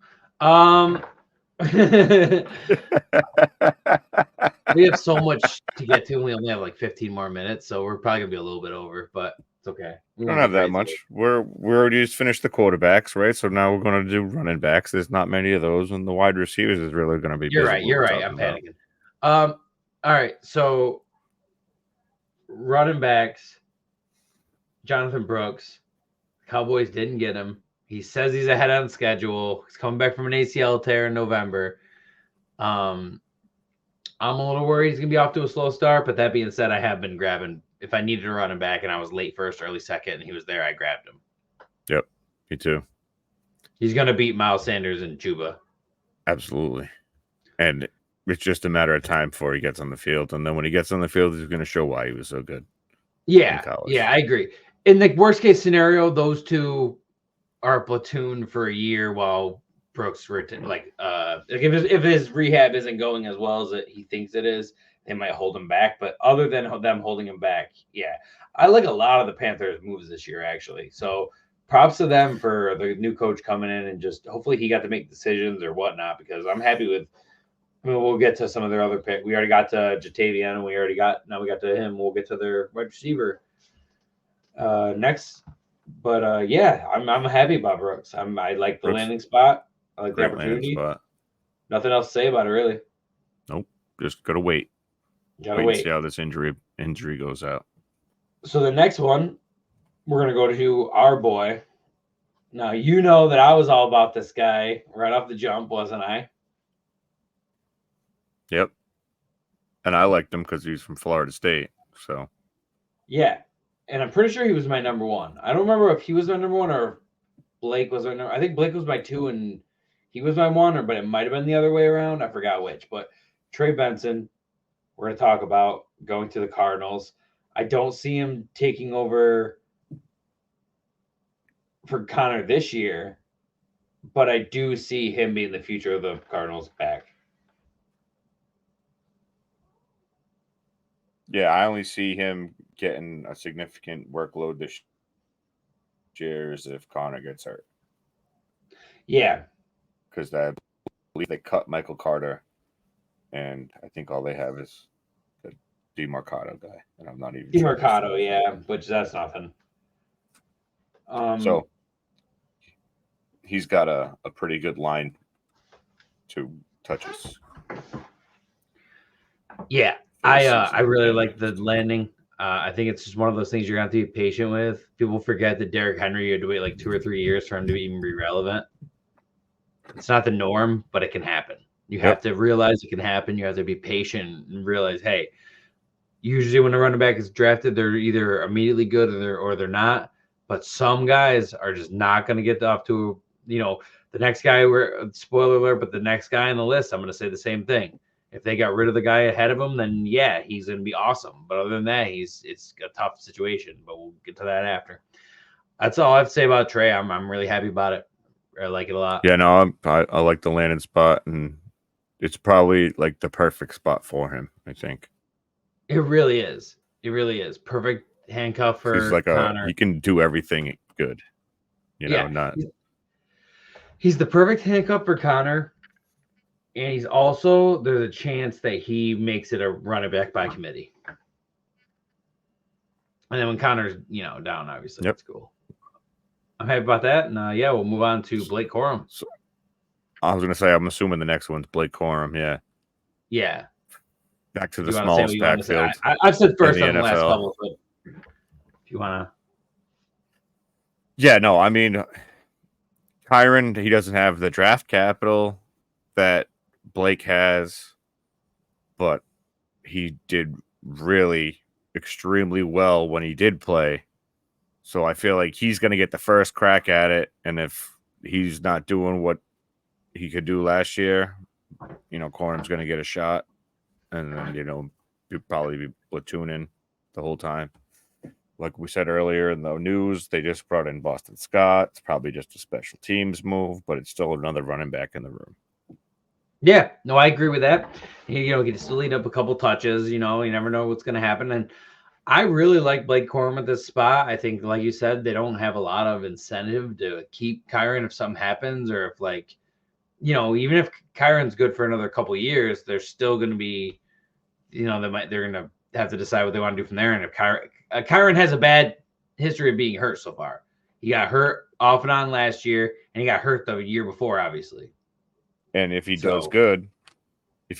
We have so much to get to. We only have like 15 more minutes, so we're probably gonna be a little bit over, but it's okay. We don't have that much. We're already just finished the quarterbacks, right? So now we're going to do running backs. There's not many of those, and the wide receivers is really going to be. You're right. I'm panicking. All right. So running backs, Jonathan Brooks. Cowboys didn't get him. He says he's ahead on schedule. He's coming back from an ACL tear in November. I'm a little worried he's gonna be off to a slow start, but that being said, I have been grabbing. If I needed a running back and I was late first, early second, and he was there, I grabbed him. Yep, me too. He's gonna beat Miles Sanders and Chuba. Absolutely, and it's just a matter of time before he gets on the field, and then when he gets on the field, he's going to show why he was so good. Yeah, I agree. In the worst case scenario, those two are a platoon for a year while Brooks if his rehab isn't going as well as he thinks it is, they might hold him back. But other than them holding him back, yeah, I like a lot of the Panthers' moves this year actually. So props to them for the new coach coming in and just hopefully he got to make decisions or whatnot because I'm happy with. I mean, we'll get to some of their other pick. We already got to Jatavian, and we got to him. We'll get to their wide receiver next. But yeah, I'm happy about Brooks. I like the landing spot. I like the opportunity. Nothing else to say about it, really. Nope. Just gotta wait. Wait. See how this injury goes out. So the next one, we're gonna go to our boy. Now you know that I was all about this guy right off the jump, wasn't I? Yep. And I liked him because he's from Florida State. So yeah. And I'm pretty sure he was my number one. I don't remember if he was my number one or if Blake was my number. I think Blake was my two and he was my one, but it might have been the other way around. I forgot which. But Trey Benson, we're going to talk about going to the Cardinals. I don't see him taking over for Connor this year, but I do see him being the future of the Cardinals back. Yeah, I only see him getting a significant workload this year is if Connor gets hurt. Yeah. Because I believe they cut Michael Carter, and I think all they have is the DeMarcado guy, and I'm not even DeMarcado, sure. Yeah, which that's nothing. So he's got a pretty good line to touches. Yeah. I really like the landing. I think it's just one of those things you're going to have to be patient with. People forget that Derrick Henry, you had to wait like 2 or 3 years for him to even be relevant. It's not the norm, but it can happen. You have to realize it can happen. You have to be patient and realize, hey, usually when a running back is drafted, they're either immediately good or they're not. But some guys are just not going to get off to, the next guy, spoiler alert, but the next guy on the list, I'm going to say the same thing. If they got rid of the guy ahead of him, then yeah, he's going to be awesome. But other than that, it's a tough situation. But we'll get to that after. That's all I have to say about Trey. I'm really happy about it. I like it a lot. Yeah, no, I like the landing spot, and it's probably like the perfect spot for him. I think it really is. It really is perfect handcuff for he's like Connor. He can do everything good. He's the perfect handcuff for Connor. And he's also, there's a chance that he makes it a running back by committee. And then when Connor's, down, obviously, that's cool. I'm happy about that. And we'll move on to Blake Corum. So, I was going to say, I'm assuming the next one's Blake Corum. Yeah. Yeah. Back to the smallest backfield. I've said first on the last couple, but if you want to. Yeah, no, I mean, Kyron, he doesn't have the draft capital that Blake has, but he did really extremely well when he did play. So I feel like he's going to get the first crack at it. And if he's not doing what he could do last year, Corum's going to get a shot. And then, he'll probably be platooning the whole time. Like we said earlier in the news, they just brought in Boston Scott. It's probably just a special teams move, but it's still another running back in the room. Yeah, no, I agree with that. You get to still lead up a couple touches. You never know what's going to happen. And I really like Blake Corum at this spot. I think, like you said, they don't have a lot of incentive to keep Kyron if something happens, or if even if Kyron's good for another couple years, they're still going to be, they're going to have to decide what they want to do from there. And if Kyron has a bad history of being hurt so far, he got hurt off and on last year, and he got hurt the year before, obviously. And if he does good, he's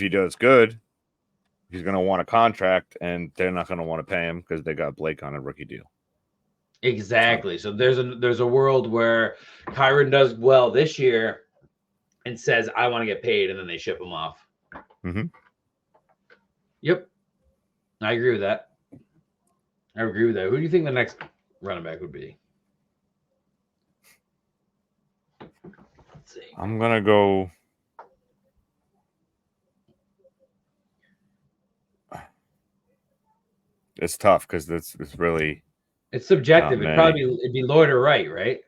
going to want a contract, and they're not going to want to pay him because they got Blake on a rookie deal. Exactly. So there's a world where Kyron does well this year and says, I want to get paid, and then they ship him off. Mm-hmm. Yep. I agree with that. Who do you think the next running back would be? Let's see. I'm going to go... It's tough because it's really... It's subjective. It'd be Lloyd or Wright, right?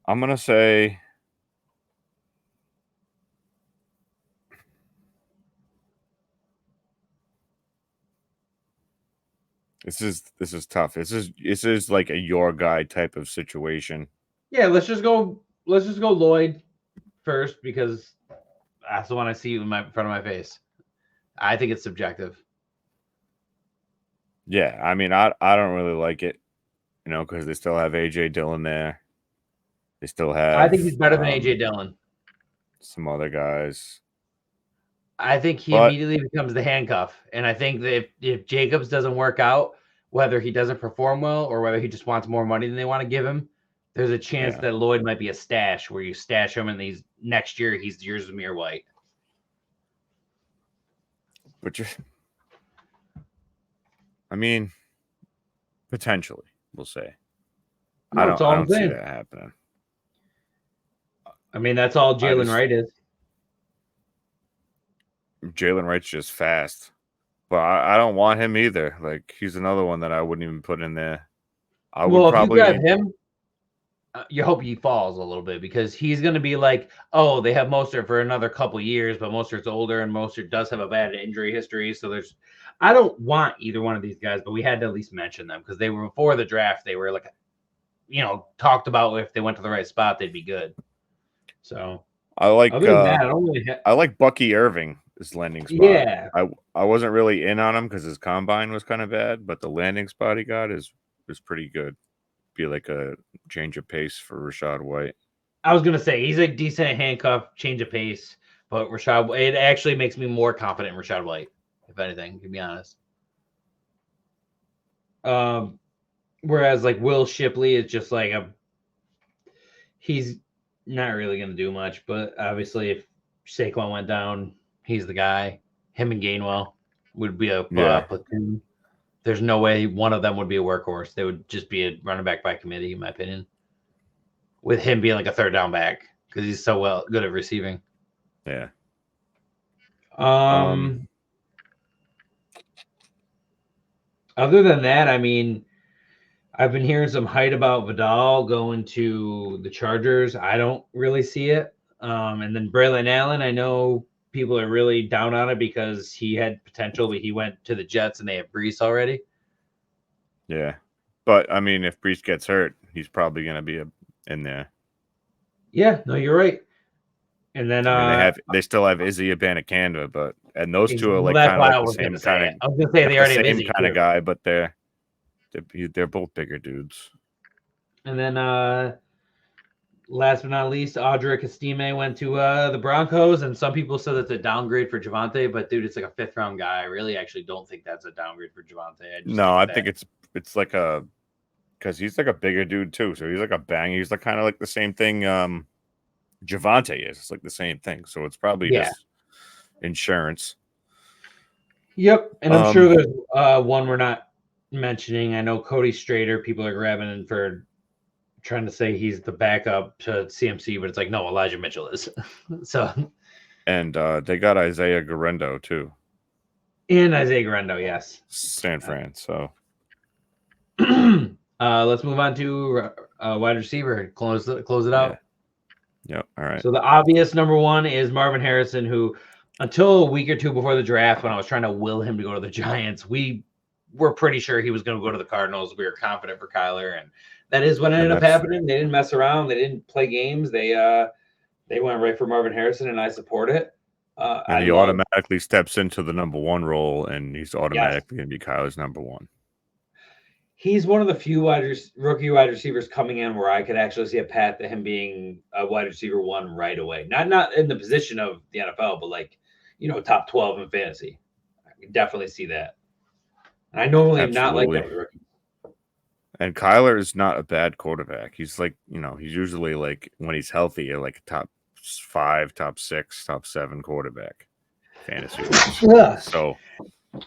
I'm going to say... This is tough. This is like a your guy type of situation. Yeah, let's just go Lloyd first because that's the one I see in front of my face. I think it's subjective. Yeah, I mean, I don't really like it, because they still have AJ Dillon there. They still have. I think he's better than AJ Dillon. Some other guys. I think he immediately becomes the handcuff, and I think that if Jacobs doesn't work out, whether he doesn't perform well or whether he just wants more money than they want to give him, there's a chance that Lloyd might be a stash where you stash him, and next year he's yours Zamir White. But potentially, we'll say. No, I don't see that happening. I mean, that's all Jalen Wright is. Jalen Wright's just fast, but I don't want him either. Like, he's another one that I wouldn't even put in there. If you grab him, you hope he falls a little bit because he's going to be like, oh, they have Mostert for another couple years, but Mostert's older and Mostert does have a bad injury history. So I don't want either one of these guys, but we had to at least mention them because they were before the draft. They were like, talked about if they went to the right spot, they'd be good. So I like, other than that, I like Bucky Irving. His landing spot. Yeah. I wasn't really in on him because his combine was kind of bad, but the landing spot he got is pretty good. Be like a change of pace for Rachaad White. I was gonna say he's a decent handcuff, change of pace, but it actually makes me more confident in Rachaad White, if anything, to be honest. Whereas like Will Shipley is just like he's not really gonna do much, but obviously if Saquon went down, he's the guy. Him and Gainwell would be a platoon. There's no way one of them would be a workhorse. They would just be a running back by committee, in my opinion. With him being like a third down back because he's so good at receiving. Yeah. Other than that, I mean, I've been hearing some hype about Vidal going to the Chargers. I don't really see it. And then Braylon Allen, I know people are really down on it because he had potential, but he went to the Jets and they have Brees already. Yeah. But, I mean, if Brees gets hurt, he's probably going to be in there. Yeah, no, you're right. And then they still have Izzy Abanikanda, and those two are like kind of like the same kind of. I was going to say they already have Izzy kind of guy, but they're both bigger dudes. And then last but not least, Audric Estime went to the Broncos, and some people said it's a downgrade for Javonte, but dude, it's like a 5th round guy. I really actually don't think that's a downgrade for Javonte. I think it's like because he's like a bigger dude too, so he's like a bang. He's like kind of like the same thing Javonte is. It's like the same thing, so it's probably just insurance. Yep, and I'm sure there's one we're not mentioning. I know Cody Strader, people are grabbing for trying to say he's the backup to CMC, but it's like, no, Elijah Mitchell is. And they got Isaiah Garendo too. And Isaiah Garendo, yes. San Fran. So let's move on to wide receiver. Close it out. Yep. All right. So the obvious number one is Marvin Harrison, who until a week or two before the draft, when I was trying to will him to go to the Giants, we were pretty sure he was going to go to the Cardinals. We were confident for Kyler, and that is what ended up happening. They didn't mess around. They didn't play games. They went right for Marvin Harrison, and I support it. And he automatically steps into the number one role, and he's automatically going to be Kyler's number one. He's one of the few rookie wide receivers coming in where I could actually see a path to him being a wide receiver one right away. Not in the position of the NFL, but like, top 12 in fantasy. I can definitely see that. And I normally am not like that with rookies. And Kyler is not a bad quarterback. He's like, he's usually like, when he's healthy, like a top 5, top 6, top 7 quarterback fantasy. So,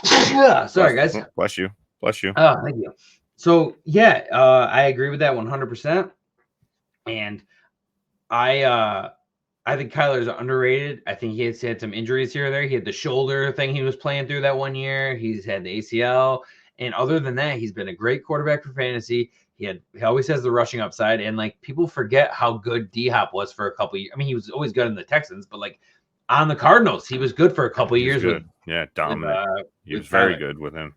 sorry guys. Bless you. Oh, thank you. So yeah, I agree with that 100%. And I think Kyler's underrated. I think he has had some injuries here or there. He had the shoulder thing he was playing through that one year. He's had the ACL. And other than that, he's been a great quarterback for fantasy. He always has the rushing upside. And like, people forget how good D-Hop was for a couple of years. I mean, he was always good in the Texans, but like on the Cardinals, he was good for a couple of years. Dominant. He was very good with him.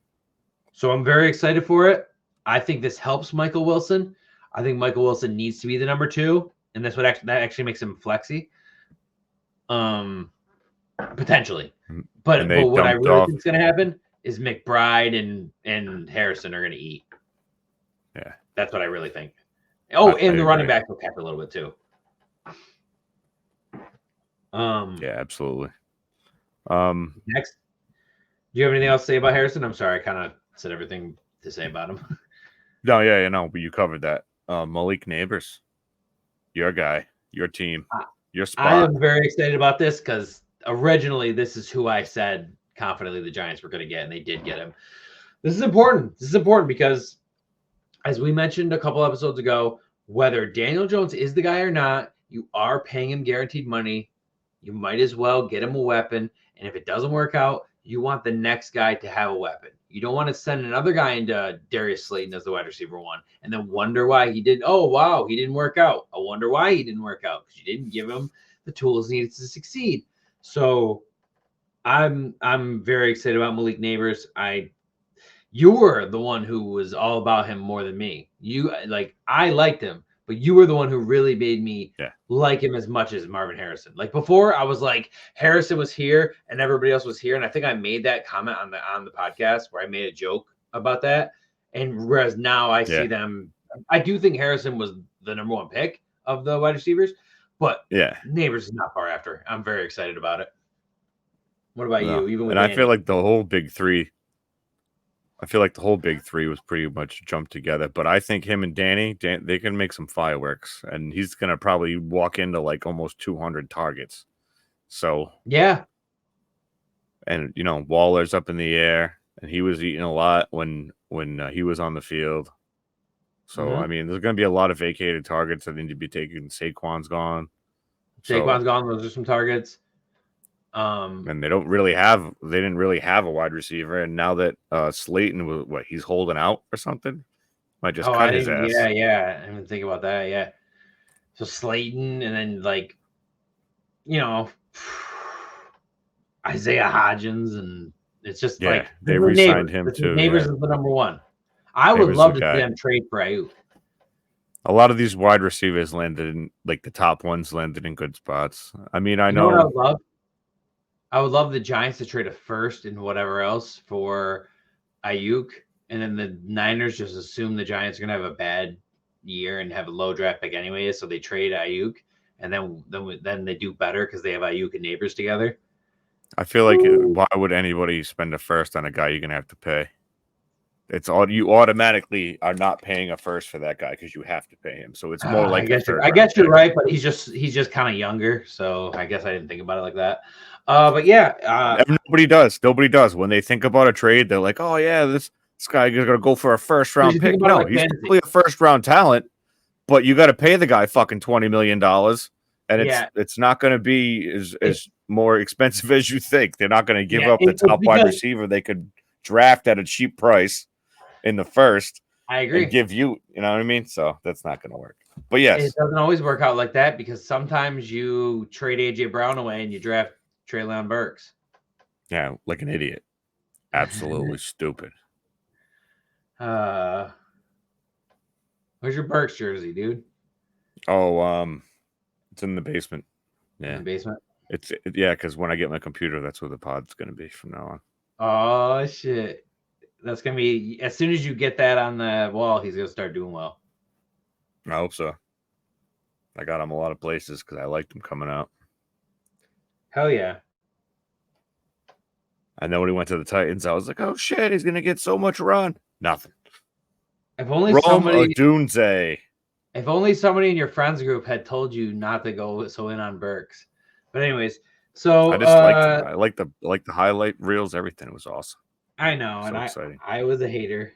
So I'm very excited for it. I think this helps Michael Wilson. I think Michael Wilson needs to be the number 2, and that actually makes him flexy. Potentially. But what I really think is going to happen is McBride and Harrison are going to eat. Yeah. That's what I really think. Oh, and the running back will cap a little bit too. Yeah, absolutely. Next. Do you have anything else to say about Harrison? I'm sorry, I kind of said everything to say about him. No, but you covered that. Malik Neighbors, your guy, your team, your spot. I am very excited about this because originally this is who I said confidently the Giants were going to get, and they did get him. This is important. This is important because, as we mentioned a couple episodes ago, whether Daniel Jones is the guy or not, you are paying him guaranteed money. You might as well get him a weapon. And if it doesn't work out, you want the next guy to have a weapon. You don't want to send another guy into Darius Slayton as the wide receiver 1 and then wonder why he didn't. Oh, wow, he didn't work out. I wonder why he didn't work out because you didn't give him the tools needed to succeed. So I'm very excited about Malik Neighbors. You were the one who was all about him more than me. I liked him, but you were the one who really made me like him as much as Marvin Harrison. Like before, I was like, Harrison was here and everybody else was here. And I think I made that comment on the podcast where I made a joke about that. And whereas now I see them, I do think Harrison was the number 1 pick of the wide receivers, but Neighbors is not far after. I'm very excited about it. What about you? Even with I feel like the whole big three was pretty much jumped together. But I think him and Danny, they can make some fireworks, and he's gonna probably walk into like almost 200 targets. So yeah, and Waller's up in the air, and he was eating a lot when he was on the field. So I mean, there's gonna be a lot of vacated targets that need to be taken. Saquon's gone. Gone. Those are some targets. And they didn't really have a wide receiver, and now that Slayton was he's holding out or something, might just cut his ass. I didn't think about that. Yeah, so Slayton, and then Isaiah Hodgins, and it's just they re-signed him too. Neighbors is the number 1. I would love to see them trade for Ayuk. A lot of these wide receivers landed in the top ones landed in good spots. I mean, I know what I would love. I would love the Giants to trade a first and whatever else for Ayuk, and then the Niners just assume the Giants are going to have a bad year and have a low draft pick anyway, so they trade Ayuk, and then they do better because they have Ayuk and Neighbors together. I feel like why would anybody spend a first on a guy you're going to have to pay? You automatically are not paying a first for that guy because you have to pay him. So it's more like I guess you're right, but he's just kind of younger, so I guess I didn't think about it like that. But nobody does. Nobody does. When they think about a trade, they're like, "Oh yeah, this guy is going to go for a first round pick." No, he's probably a first round talent, but you got to pay the guy fucking $20 million, and it's not going to be as more expensive as you think. They're not going to give up the top wide receiver they could draft at a cheap price in the first. I agree. And give you know what I mean? So that's not going to work. But yes, it doesn't always work out like that because sometimes you trade AJ Brown away and you draft Treylon Burks. Yeah, like an idiot. Absolutely stupid. Where's your Burks jersey, dude? Oh, it's in the basement. Yeah, In the basement. Yeah, because when I get my computer, that's where the pod's gonna be from now on. Oh shit. That's gonna be as soon as you get that on the wall, he's gonna start doing well. I hope so. I got him a lot of places because I liked him coming out. Hell yeah. I know when he went to the Titans, I was like, "Oh shit, he's gonna get so much run." Nothing. If only Rome somebody Odunze. If only somebody in your friends group had told you not to go so in on Burks. But anyways, so I just liked it. I like the highlight reels, everything. It was awesome. I know, So and exciting. I was a hater.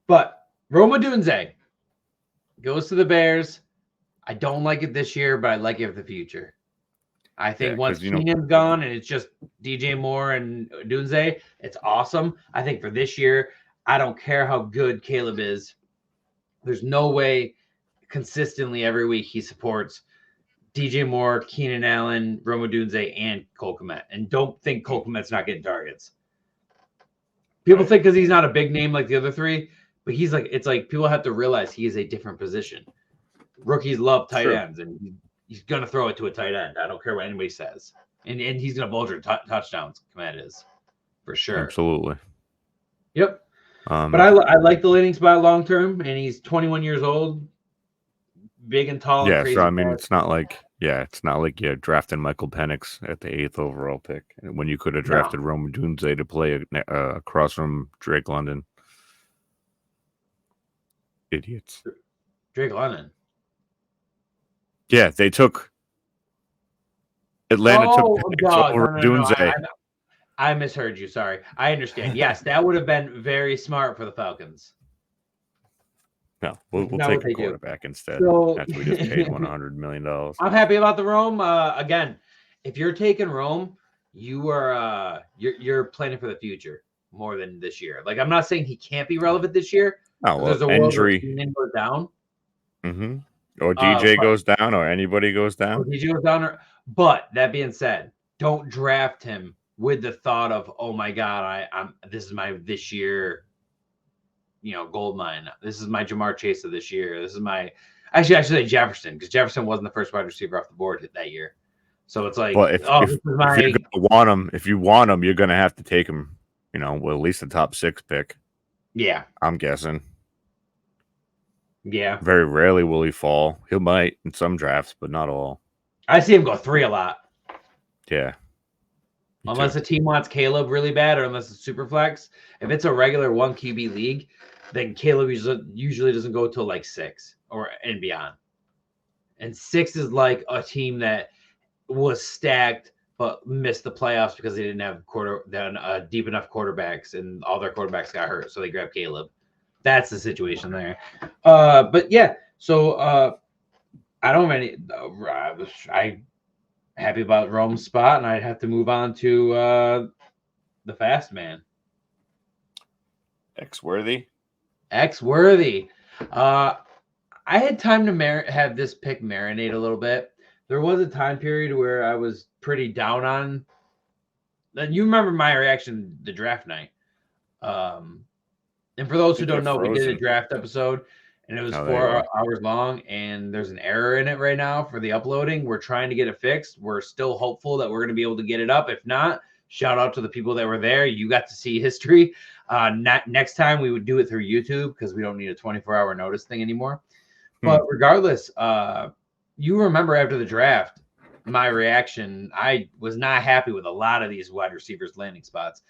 But Rome Odunze goes to the Bears. I don't like it this year, but I like it for the future. I think once Keenan's gone and it's just DJ Moore and Odunze, it's awesome. I think for this year, I don't care how good Caleb is. There's no way consistently every week he supports DJ Moore, Keenan Allen, Rome Odunze, and Cole Kmet. And don't think Cole Kmet's not getting targets. People think because he's not a big name like the other three, but he's like, it's like people have to realize he is a different position. Rookies love tight ends, and he's going to throw it to a tight end. I don't care what anybody says. And he's going to bulge touchdowns, Kmet is, for sure. Absolutely. Yep. But I like the landing spot long term, and he's 21 years old, big and tall. Yeah, and crazy so I mean, it's not like you're drafting Michael Penix at the 8th overall pick when you could have drafted Rome Odunze to play across from Drake London. Idiots. Drake London. Yeah, they took Atlanta took Penix over Odunze. No, I misheard you. Sorry. I understand. Yes, that would have been very smart for the Falcons. No, we'll take a quarterback instead. After we just paid $100 million. I'm happy about the Rome. Again, if you're taking Rome, you are you're planning for the future more than this year. Like, I'm not saying he can't be relevant this year. Oh, well, there's a injury goes down. Mm-hmm. Or DJ goes down, or anybody goes down. DJ goes down. But that being said, don't draft him with the thought of, oh my God, this is my this year, gold mine. This is my Jamar Chase of this year. This is my I should say Jefferson, because Jefferson wasn't the first wide receiver off the board that year. So it's like, if you want him, you're gonna have to take him, with at least a top 6 pick. Yeah. I'm guessing. Yeah. Very rarely will he fall. He might in some drafts, but not all. I see him go 3 a lot. Yeah. Unless a team wants Caleb really bad, or unless it's super flex. If it's a regular 1 QB league, then Caleb usually doesn't go till like 6 and beyond. And 6 is like a team that was stacked but missed the playoffs because they didn't have deep enough quarterbacks, and all their quarterbacks got hurt, so they grabbed Caleb. That's the situation there. But yeah, so I don't have any. I'm happy about Rome's spot, and I'd have to move on to the fast man. X-Worthy. I had time to have this pick marinate a little bit. There was a time period where I was pretty down on. You remember my reaction the draft night. And for those who don't know, we did a draft episode, and it was 4 hours long, and there's an error in it right now for the uploading. We're trying to get it fixed. We're still hopeful that we're going to be able to get it up. If not, shout out to the people that were there. You got to see history. Next time we would do it through YouTube, because we don't need a 24-hour notice thing anymore. But regardless, you remember after the draft, my reaction, I was not happy with a lot of these wide receivers landing spots.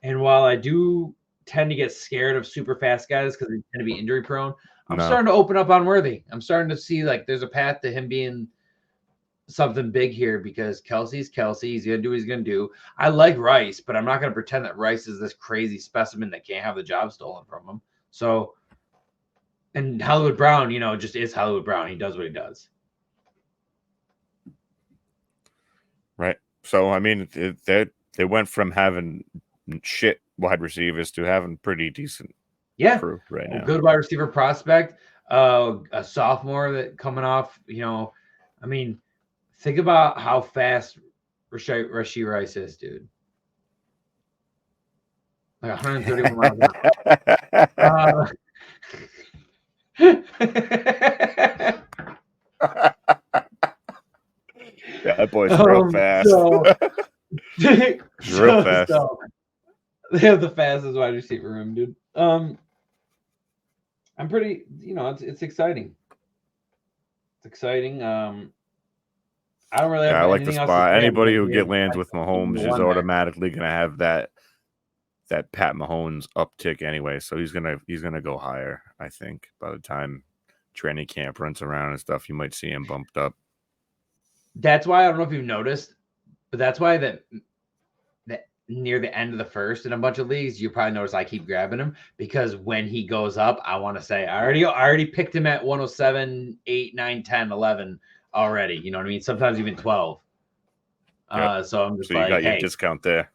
And while I do tend to get scared of super fast guys because they tend to be injury prone, I'm starting to open up on Worthy. I'm starting to see like there's a path to him being something big here, because Kelsey's Kelsey. He's going to do what he's going to do. I like Rice, but I'm not going to pretend that Rice is this crazy specimen that can't have the job stolen from him. So, and Hollywood Brown, just is Hollywood Brown. He does what he does. Right. So, I mean, they went from having shit wide receivers to having pretty decent crew right now. Good wide receiver prospect, a sophomore that coming off, I mean, think about how fast Rashee Rice is, dude. Like 131 miles an hour. Yeah, that boy's real fast. Real fast. So, they have the fastest wide receiver room, dude. I'm pretty, it's exciting. It's exciting. I don't really have I like the anything else spot. to say. Anybody who lands with Mahomes is there. automatically gonna have that Pat Mahomes uptick anyway. So he's gonna go higher. I think by the time training camp runs around and stuff, you might see him bumped up. That's why I don't know if you've noticed, but that's why that near the end of the first in a bunch of leagues, you probably notice I keep grabbing him because when he goes up, I want to say I already picked him at 107, 8, 9, 10, 11 already. You know what I mean? Sometimes even 12. Yep. So I'm just so you got your hey, discount there.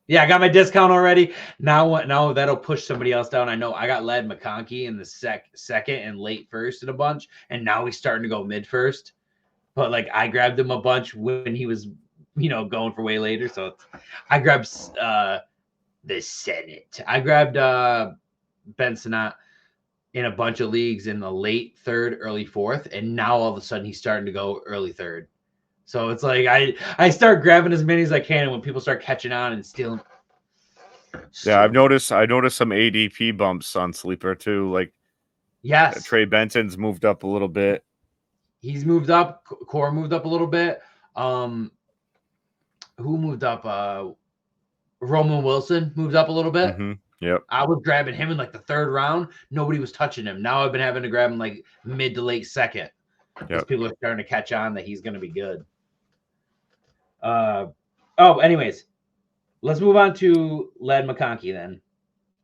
Yeah, I got my discount already. Now that'll push somebody else down. I know I got Led McConkey in the second and late first in a bunch, and now he's starting to go mid first. But like I grabbed him a bunch when he was, going for way later. So I grabbed the Senate. I grabbed Ben Sinnott in a bunch of leagues in the late third, early fourth, and now all of a sudden he's starting to go early third. So it's like I start grabbing as many as I can, and when people start catching on and stealing. Yeah, I noticed some ADP bumps on Sleeper too. Like, yes, Trey Benton's moved up a little bit. He's moved up. Core moved up a little bit. Who moved up? Roman Wilson moved up a little bit. Mm-hmm. Yep. I was grabbing him in like the third round. Nobody was touching him. Now I've been having to grab him like mid to late second. Because people are starting to catch on that he's going to be good. Anyways, let's move on to Led McConkey then.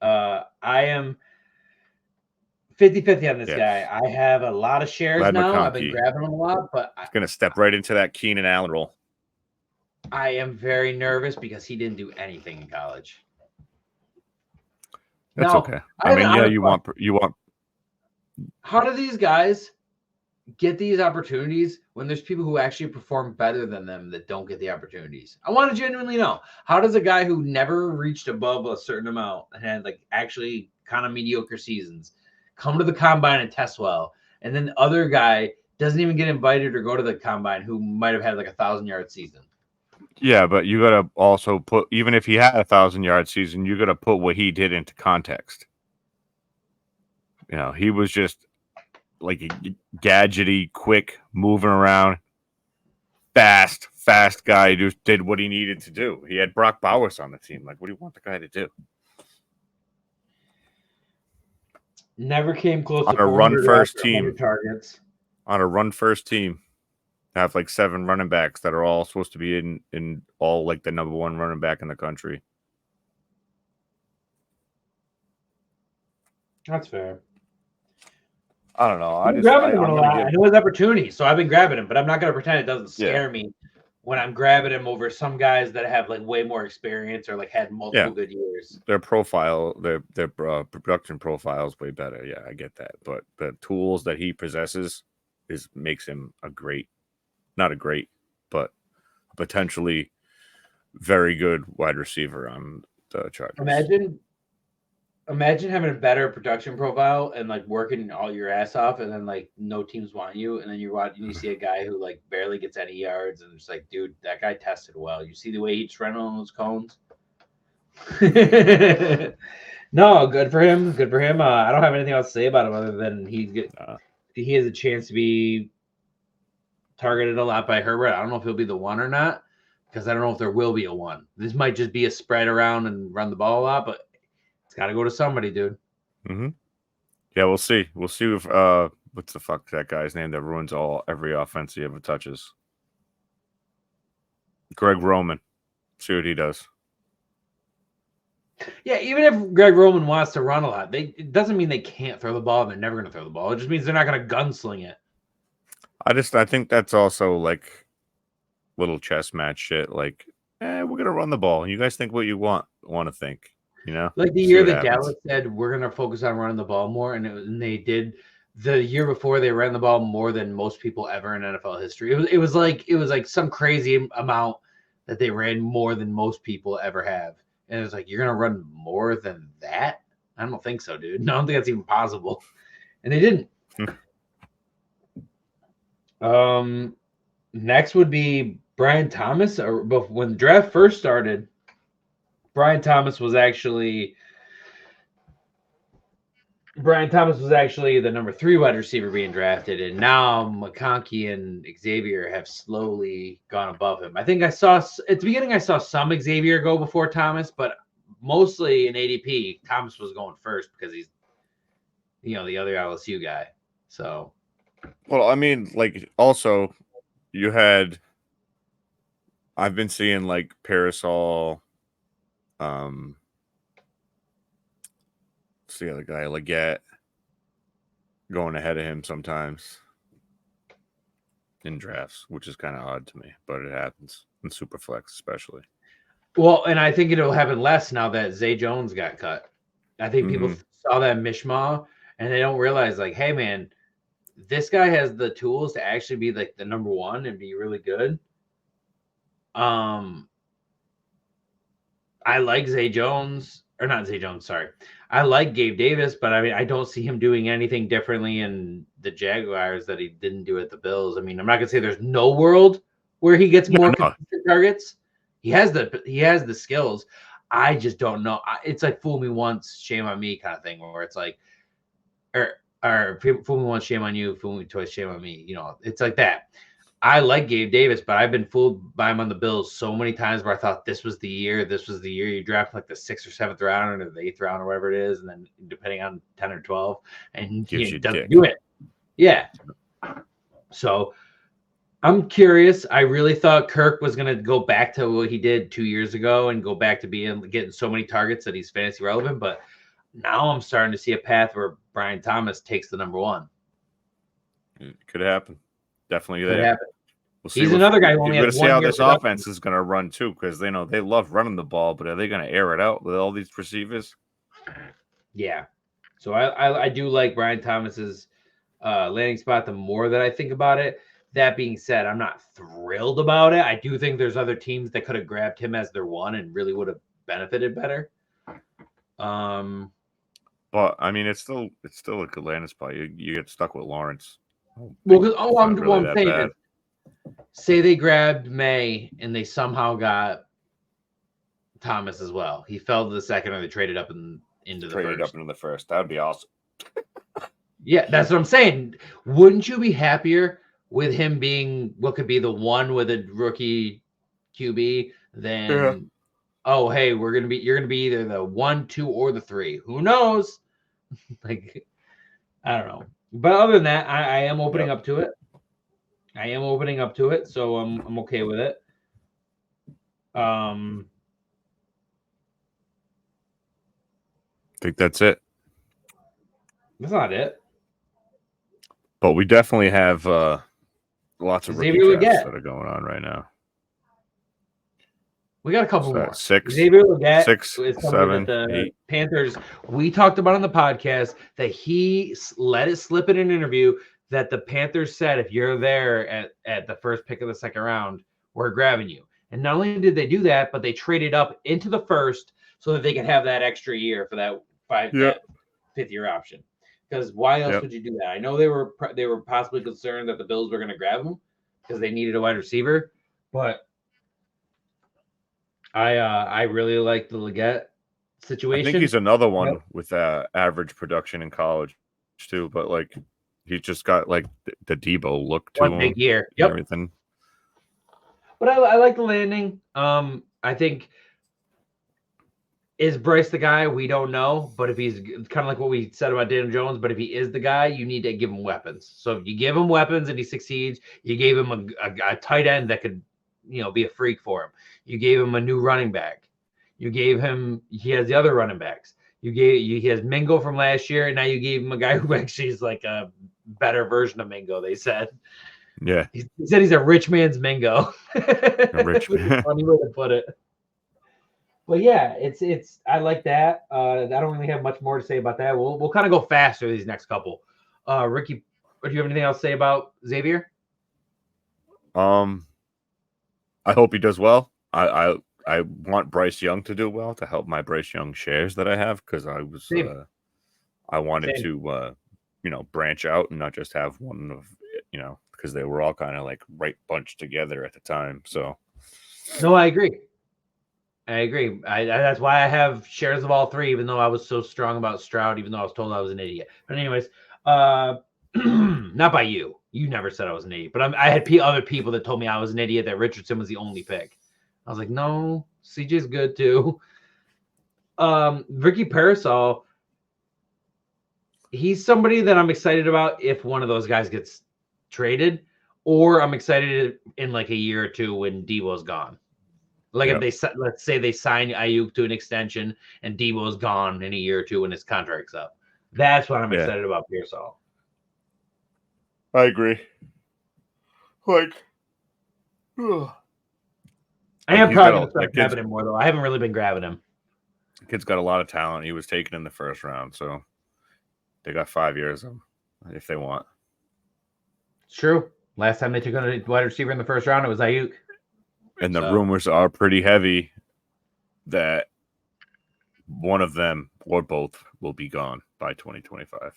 I am 50-50 on this guy. I have a lot of shares Led now. McConkey. I've been grabbing him a lot, but I'm going to step right into that Keenan Allen role. I am very nervous because he didn't do anything in college. That's okay. You want. How do these guys get these opportunities when there's people who actually perform better than them that don't get the opportunities? I want to genuinely know, how does a guy who never reached above a certain amount and had like actually kind of mediocre seasons come to the combine and test well, and then the other guy doesn't even get invited or go to the combine who might have had like 1,000-yard season? Yeah, but you got to also put, even if he had 1,000-yard season, you got to put what he did into context. He was just like a gadgety, quick, moving around, fast guy who just did what he needed to do. He had Brock Bowers on the team. Like, what do you want the guy to do? Never came close on to a run first team. Targets. On a run first team, have like 7 running backs that are all supposed to be in all like the number 1 running back in the country. That's fair. I don't know. I'm grabbing him a lot. I know his opportunity, so I've been grabbing him, but I'm not going to pretend it doesn't scare me when I'm grabbing him over some guys that have like way more experience or like had multiple good years. Their profile, their production profile is way better. Yeah, I get that. But the tools that he possesses makes him not a great, but potentially very good wide receiver on the Chargers. Imagine having a better production profile and like working all your ass off, and then like no teams want you, and then you see a guy who like barely gets any yards, and it's like, dude, that guy tested well. You see the way he's running on those cones. No, good for him. Good for him. I don't have anything else to say about him other than he has a chance to be targeted a lot by Herbert. I don't know if he'll be the one or not, because I don't know if there will be a one. This might just be a spread around and run the ball a lot, but it's got to go to somebody, dude. Mm-hmm. Yeah, we'll see. We'll see if what's the fuck that guy's name that ruins every offense he ever touches. Greg Roman. See what he does. Yeah, even if Greg Roman wants to run a lot, it doesn't mean they can't throw the ball. They're never going to throw the ball. It just means they're not going to gunsling it. I think that's also like little chess match shit. Like, we're going to run the ball. You guys think what you want to think. Like the year that Dallas said we're going to focus on running the ball more, and they did. The year before, they ran the ball more than most people ever in NFL history. It was like some crazy amount that they ran more than most people ever have And it's like, you're gonna run more than that? I don't think so, dude. No, I don't think that's even possible. And they didn't. Next would be Brian Thomas. But when the draft first started, Brian Thomas was actually the number 3 wide receiver being drafted, and now McConkey and Xavier have slowly gone above him. I think at the beginning I saw some Xavier go before Thomas, but mostly in ADP, Thomas was going first because he's, the other LSU guy. So, well, I mean, like, also I've been seeing like Parasol, what's the other guy, Leggett, going ahead of him sometimes in drafts, which is kind of odd to me, but it happens in Superflex especially. well, and I think it'll happen less now that Zay Jones got cut. I think people saw that mishmaw and they don't realize, like, hey man, this guy has the tools to actually be like the number 1 and be really good. I like Zay Jones, or not Zay Jones, sorry. I like Gabe Davis, but I mean, I don't see him doing anything differently in the Jaguars that he didn't do at the Bills. I mean, I'm not gonna say there's no world where he gets more consistent targets. He has the skills. I just don't know. It's like fool me once, shame on me kind of thing, where it's like, or fool me once, shame on you, fool me twice, shame on me. It's like that. I like Gabe Davis, but I've been fooled by him on the Bills so many times where I thought this was the year you draft like the 6th or 7th round or the 8th round or whatever it is, and then depending on 10 or 12, and he doesn't do it. Yeah. So I'm curious. I really thought Kirk was going to go back to what he did 2 years ago and go back to getting so many targets that he's fantasy relevant, but now I'm starting to see a path where Brian Thomas takes the number 1. It could happen. Definitely Could there. happen. We'll He's another guy who only has 1 year. We're going to see how this offense is going to run too, because they love running the ball, but are they going to air it out with all these receivers? Yeah. So I do like Brian Thomas's landing spot the more that I think about it. That being said, I'm not thrilled about it. I do think there's other teams that could have grabbed him as their 1 and really would have benefited better. But I mean, it's still a good landing spot. You get stuck with Lawrence. Well, because I'm saying is, say they grabbed May and they somehow got Thomas as well. He fell to the 2nd, or they traded up into the first. That would be awesome. Yeah, that's what I'm saying. Wouldn't you be happier with him being what could be the 1 with a rookie QB than oh hey, you're gonna be either the 1, 2, or the 3. Who knows? Like, I don't know. But other than that, I am opening up to it. So I'm okay with it. I think that's it. That's not it. But we definitely have lots of rookie drafts that are going on right now. We got a couple more. 6, Xavier Leggett 6, 7, the 8. Panthers. We talked about on the podcast that he let it slip in an interview that the Panthers said, if you're there at the first pick of the 2nd round, we're grabbing you. And not only did they do that, but they traded up into the 1st so that they could have that extra year for that 5th-year option. Because why else would you do that? I know they were possibly concerned that the Bills were going to grab him because they needed a wide receiver, but I really like the Leggett situation. I think he's another one with average production in college too, but like he's just got like the Debo look to him. 1 big year. Yep. Everything. But I like the landing. I think, is Bryce the guy? We don't know. But if he's kind of like what we said about Daniel Jones, but if he is the guy, you need to give him weapons. So if you give him weapons and he succeeds, you gave him a tight end that could, be a freak for him. You gave him a new running back. He has the other running backs. He has Mingo from last year, and now you gave him a guy who actually is like a better version of Mingo, they said. Yeah. He said he's a rich man's Mingo. A rich man. Funny way to put it. But yeah, it's I like that. I don't really have much more to say about that. We'll kind of go faster these next couple. Ricky, do you have anything else to say about Xavier? I hope he does well. I I want Bryce Young to do well to help my Bryce Young shares that I have because I wanted to branch out and not just have one of because they were all kind of like right bunched together at the time. So no, I agree. That's why I have shares of all three, even though I was so strong about Stroud, even though I was told I was an idiot. But anyways, not by you. You never said I was an idiot, but I had other people that told me I was an idiot, that Richardson was the only pick. I was like, no, CJ's good too. Ricky Parasol, he's somebody that I'm excited about if one of those guys gets traded, or I'm excited in like a year or two when Deebo's gone. Like if let's say they sign Ayuk to an extension and Deebo's gone in a year or two when his contract's up. That's what I'm excited about Pearsall. I agree. Like, I am probably going to start grabbing him more, though. I haven't really been grabbing him. The kid's got a lot of talent. He was taken in the first round, so they got 5 years of him if they want. It's true. Last time they took a wide receiver in the first round, it was Ayuk. And the rumors are pretty heavy that one of them or both will be gone by 2025.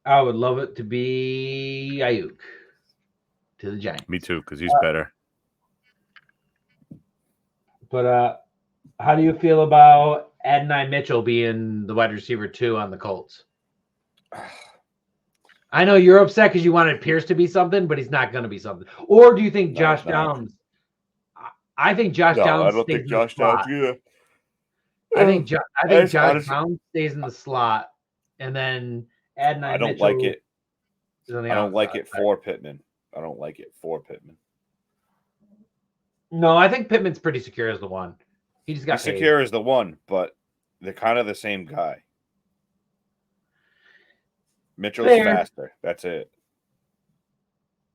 I would love it to be Ayuk to the Giants. Me too, because he's better. But how do you feel about Adonai Mitchell being the wide receiver 2 on the Colts? I know you're upset because you wanted Pierce to be something, but he's not going to be something. Or do you think Josh Downs? I think Josh Downs. I don't think Josh Downs either. I think Josh Downs stays in the slot, and then Adonai I don't Mitchell like it. I don't like it for Pittman. I don't like it for Pittman. No, I think Pittman's pretty secure as the one. He just got secure as the one, but they're kind of the same guy. Mitchell's faster. That's it.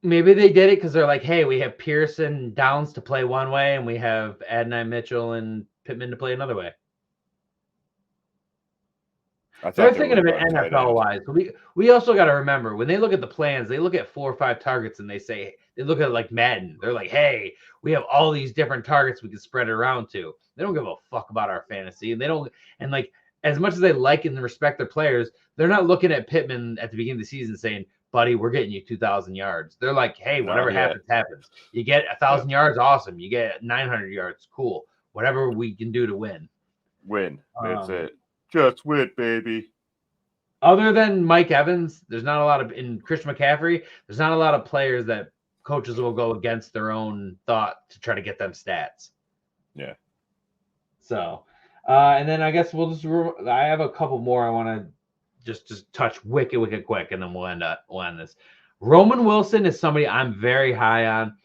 Maybe they did it because they're like, hey, we have Pierce and Downs to play one way, and we have Adonai Mitchell and Pittman to play another way. They're thinking of it NFL-wise. We also got to remember, when they look at the plans, they look at 4 or 5 targets, and they look at it like Madden. They're like, hey, we have all these different targets we can spread it around to. They don't give a fuck about our fantasy. And like, as much as they like and respect their players, they're not looking at Pittman at the beginning of the season saying, buddy, we're getting you 2,000 yards. They're like, hey, whatever happens, happens. You get 1,000 yards, awesome. You get 900 yards, cool. Whatever we can do to win. Win. That's it. Just win, baby. Other than Mike Evans, there's not a lot of, in Christian McCaffrey, there's not a lot of players that coaches will go against their own thought to try to get them stats. Yeah. So, and then I guess I have a couple more I want to just touch wicked quick, and then we'll end this. Roman Wilson is somebody I'm very high on.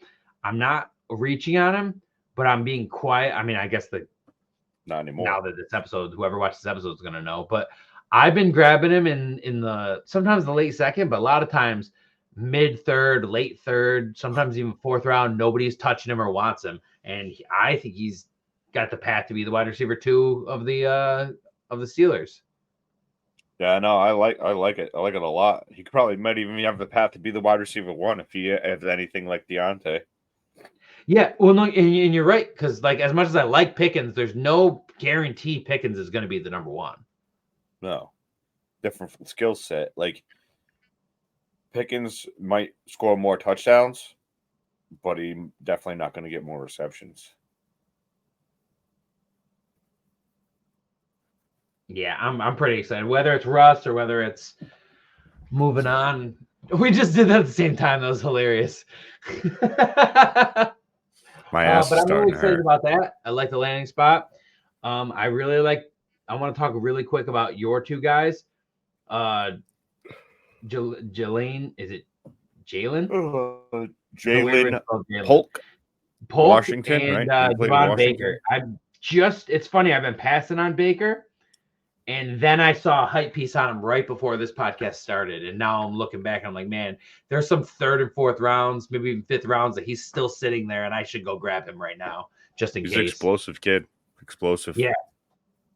I'm not reaching on him, but I'm being quiet. I mean, I guess not anymore. Now that this episode, whoever watches this episode is going to know, but I've been grabbing him in the sometimes the late second, but a lot of times mid third, late third, sometimes even 4th round. Nobody's touching him or wants him, and I think he's got the path to be the wide receiver 2 of the Steelers. Yeah, no, I like it. I like it a lot. He might even have the path to be the wide receiver 1 if he has anything like Deontay. Yeah, well, no, and you're right, because like as much as I like Pickens, there's no guarantee Pickens is going to be the number 1. No, different skill set. Like Pickens might score more touchdowns, but he definitely not going to get more receptions. Yeah, I'm pretty excited. Whether it's Russ or whether it's moving on, we just did that at the same time. That was hilarious. My ass but is I'm really excited hurt. about that. I like the landing spot. I want to talk really quick about your 2 guys. Jalen, is it Jalen? Jalen Polk, Washington, and right? Devon Baker. It's funny. I've been passing on Baker, and then I saw a hype piece on him right before this podcast started, and now I'm looking back and I'm like, man, there's some 3rd and 4th rounds, maybe even 5th rounds that he's still sitting there, and I should go grab him right now just in case. He's an explosive kid. Explosive. Yeah.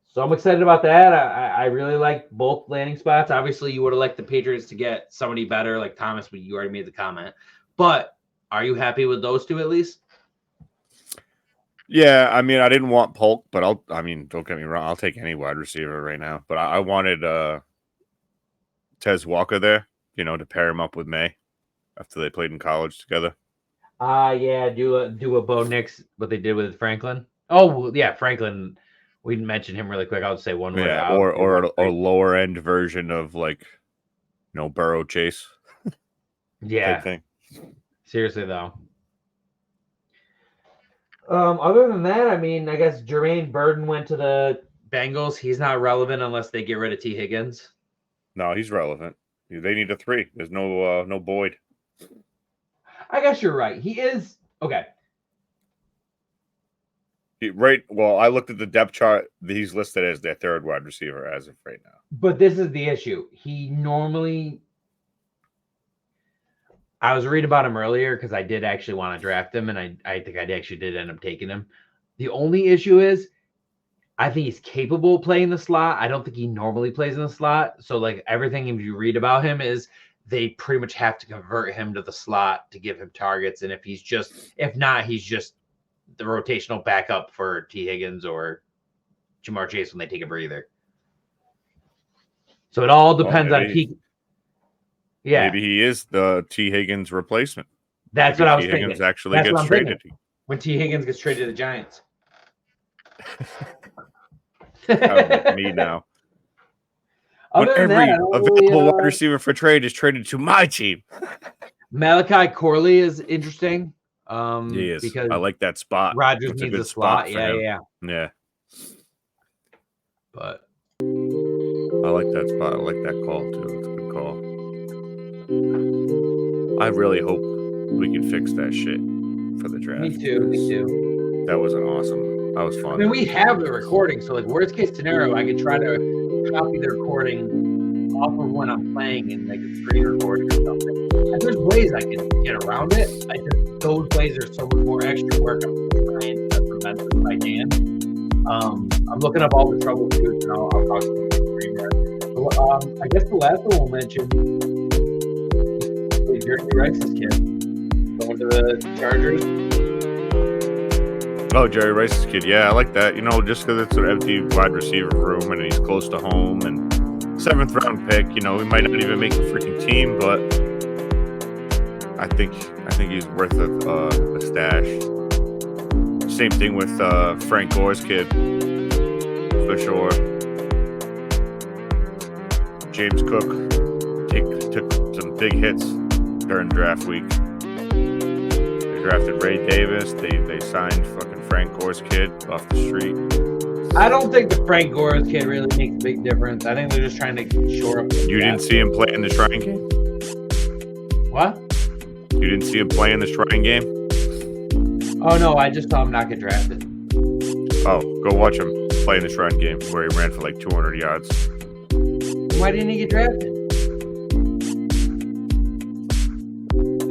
So I'm excited about that. I really like both landing spots. Obviously, you would have liked the Patriots to get somebody better like Thomas, but you already made the comment. But are you happy with those 2 at least? Yeah, I mean, I didn't want Polk, but don't get me wrong, I'll take any wide receiver right now. But I wanted Tez Walker there, to pair him up with May after they played in college together. Yeah, do a Bo Nix, what they did with Franklin. Oh, yeah, Franklin. We didn't mention him really quick. I'll just say one word. Yeah, or a lower end version of Burrow Chase. Yeah. Type thing. Seriously though. Other than that, I guess Jermaine Burton went to the Bengals. He's not relevant unless they get rid of T. Higgins. No, he's relevant. They need a 3. There's no Boyd. I guess you're right. He is okay. Well, I looked at the depth chart. He's listed as their 3rd wide receiver as of right now. But this is the issue. He normally. I was reading about him earlier because I did actually want to draft him, and I think I actually did end up taking him. The only issue is I think he's capable of playing the slot. I don't think he normally plays in the slot. So, everything if you read about him is they pretty much have to convert him to the slot to give him targets. And if not, he's just the rotational backup for T. Higgins or Jamar Chase when they take a breather. So it all depends on T. Yeah, maybe he is the T. Higgins replacement. That's what I was thinking. Higgins actually gets traded. When T. Higgins gets traded to the Giants. Me now. When every available wide receiver for trade is traded to my team. Malachi Corley is interesting. He is. Because I like that spot. Rodgers needs a slot. Yeah. But I like that spot. I like that call too. It's a good call. I really hope we can fix that shit for the draft. Me too. That was awesome. That was fun. We have the recording, so worst case scenario, I could try to copy the recording off of when I'm playing and a screen recording or something. And there's ways I can get around it. Those ways are so much more extra work. I'm trying to prevent it if I can. I'm looking up all the troubleshoots and I'll talk to the screen. I guess the last one we'll mention. Jerry Rice's kid going to the Chargers. Oh, Jerry Rice's kid. Yeah, I like that. Just because it's an empty wide receiver room and he's close to home and 7th round pick. We might not even make a freaking team, but I think he's worth a stash. Same thing with Frank Gore's kid, for sure. James Cook took some big hits during draft week. They drafted Ray Davis. They signed fucking Frank Gore's kid off the street. I don't think the Frank Gore's kid really makes a big difference. I think they're just trying to shore up. You didn't see him play in the Shrine game? What? You didn't see him play in the Shrine game? Oh, no. I just saw him not get drafted. Oh, go watch him play in the Shrine game where he ran for 200 yards. Why didn't he get drafted?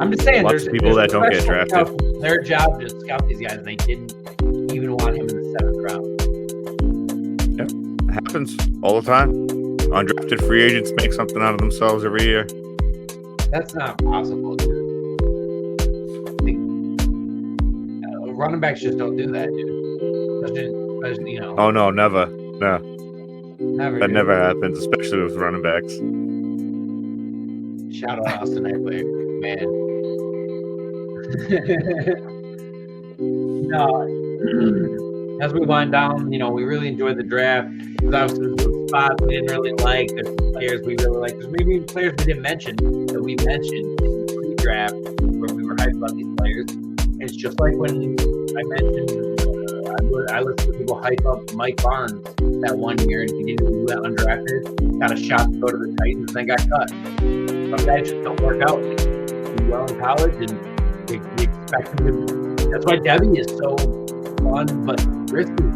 I'm just saying, Lots of people that don't get drafted. Their job is to scout these guys, and they didn't even want him in the 7th round. Yeah, it happens all the time. Undrafted free agents make something out of themselves every year. That's not possible, dude. Running backs just don't do that, dude. Especially, Oh no, never. No. Never. That never happens, especially with running backs. Shout out Austin Eckler, man. No, as we wind down, we really enjoyed the draft. There's obviously some spots we didn't really like. There's some players we really like. There's maybe players we didn't mention that we mentioned in the pre-draft where we were hyped about these players. And it's just like when I mentioned, I listened to people hype up Mike Barnes that one year, and he didn't do that undrafted. Got a shot to go to the Titans, and then got cut. Some guys just don't work out. They do well in college, and we expect them to. That's why Debbie is so fun but risky,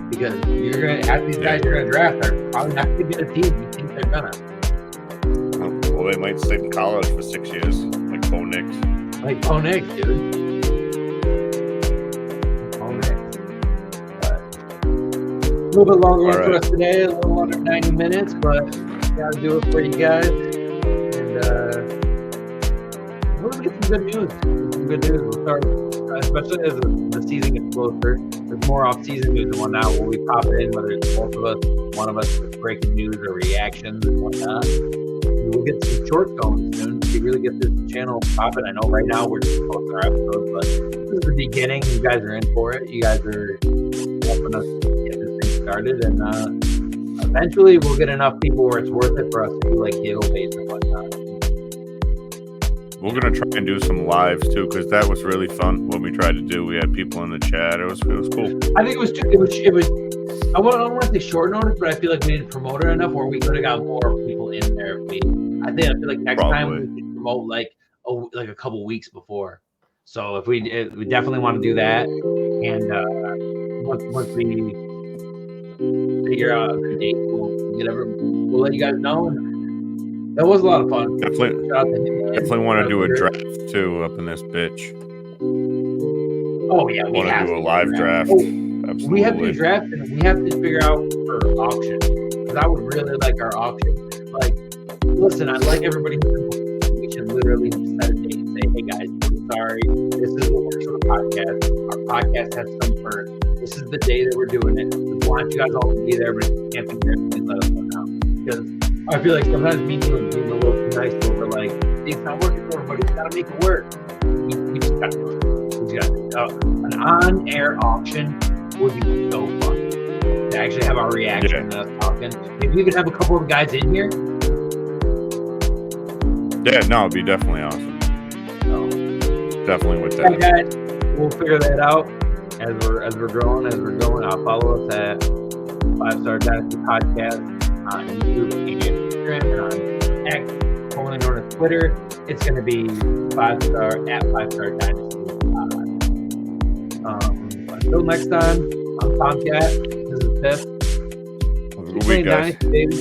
because you're gonna have these guys you're gonna draft are probably not gonna get a team you think they're gonna. Well, they might stay in college for 6 years, like Bo Nix. Like Bo Nix, dude. Bo Nix. A little bit longer one for us today, a little under 90 minutes, but gotta do it for you guys. And we're gonna get some good news. We'll start especially as the season gets closer. There's more off-season news and whatnot where we pop it in, whether it's both of us, one of us with breaking news or reactions and whatnot. We'll get some shorts going soon to really get this channel popping. I know right now we're just posting our episodes, but this is the beginning. You guys are in for it. You guys are helping us get this thing started, and eventually we'll get enough people where it's worth it for us to do like giveaways and whatnot. We're gonna try and do some lives too, because that was really fun. What we tried to do, we had people in the chat. It was cool. I think it was. I don't want to say short notice, but I feel like we didn't promote it enough, or we could have got more people in there. I feel like next time we should promote like a couple weeks before. So if we definitely want to do that, and once we figure out a good date, we'll let you guys know. And that was a lot of fun. Definitely want to do a draft too up in this bitch. Oh yeah, we want to do a live draft. Absolutely. We have to do drafts, and we have to figure out for auction, because I would really like our auction. Like, listen, I'd like everybody to we should literally set a date and say, hey guys, I'm sorry, this is what works for the podcast. Our podcast has to come first. This is the day that we're doing it. We want you guys all to be there, but if you can't be there, please let us know now. Because I feel like sometimes me too being a little too nice, but we're like, it's not working for everybody. We gotta make it work. We just gotta do it. We just gotta do it. An on-air auction would be so fun to actually have our reaction and us talking. Maybe we could have a couple of guys in here. Yeah, no, it'd be definitely awesome. Definitely with that. Yeah, guys, we'll figure that out as we're growing. I'll follow us at 5-Star Dynasty Podcast on YouTube, Instagram, and on X, formerly known as Twitter. It's going to be 5-Star at 5-Star Dynasty. Until next time, I'm Tomcat. This is Piff. Good week, guys. Dynasty, baby.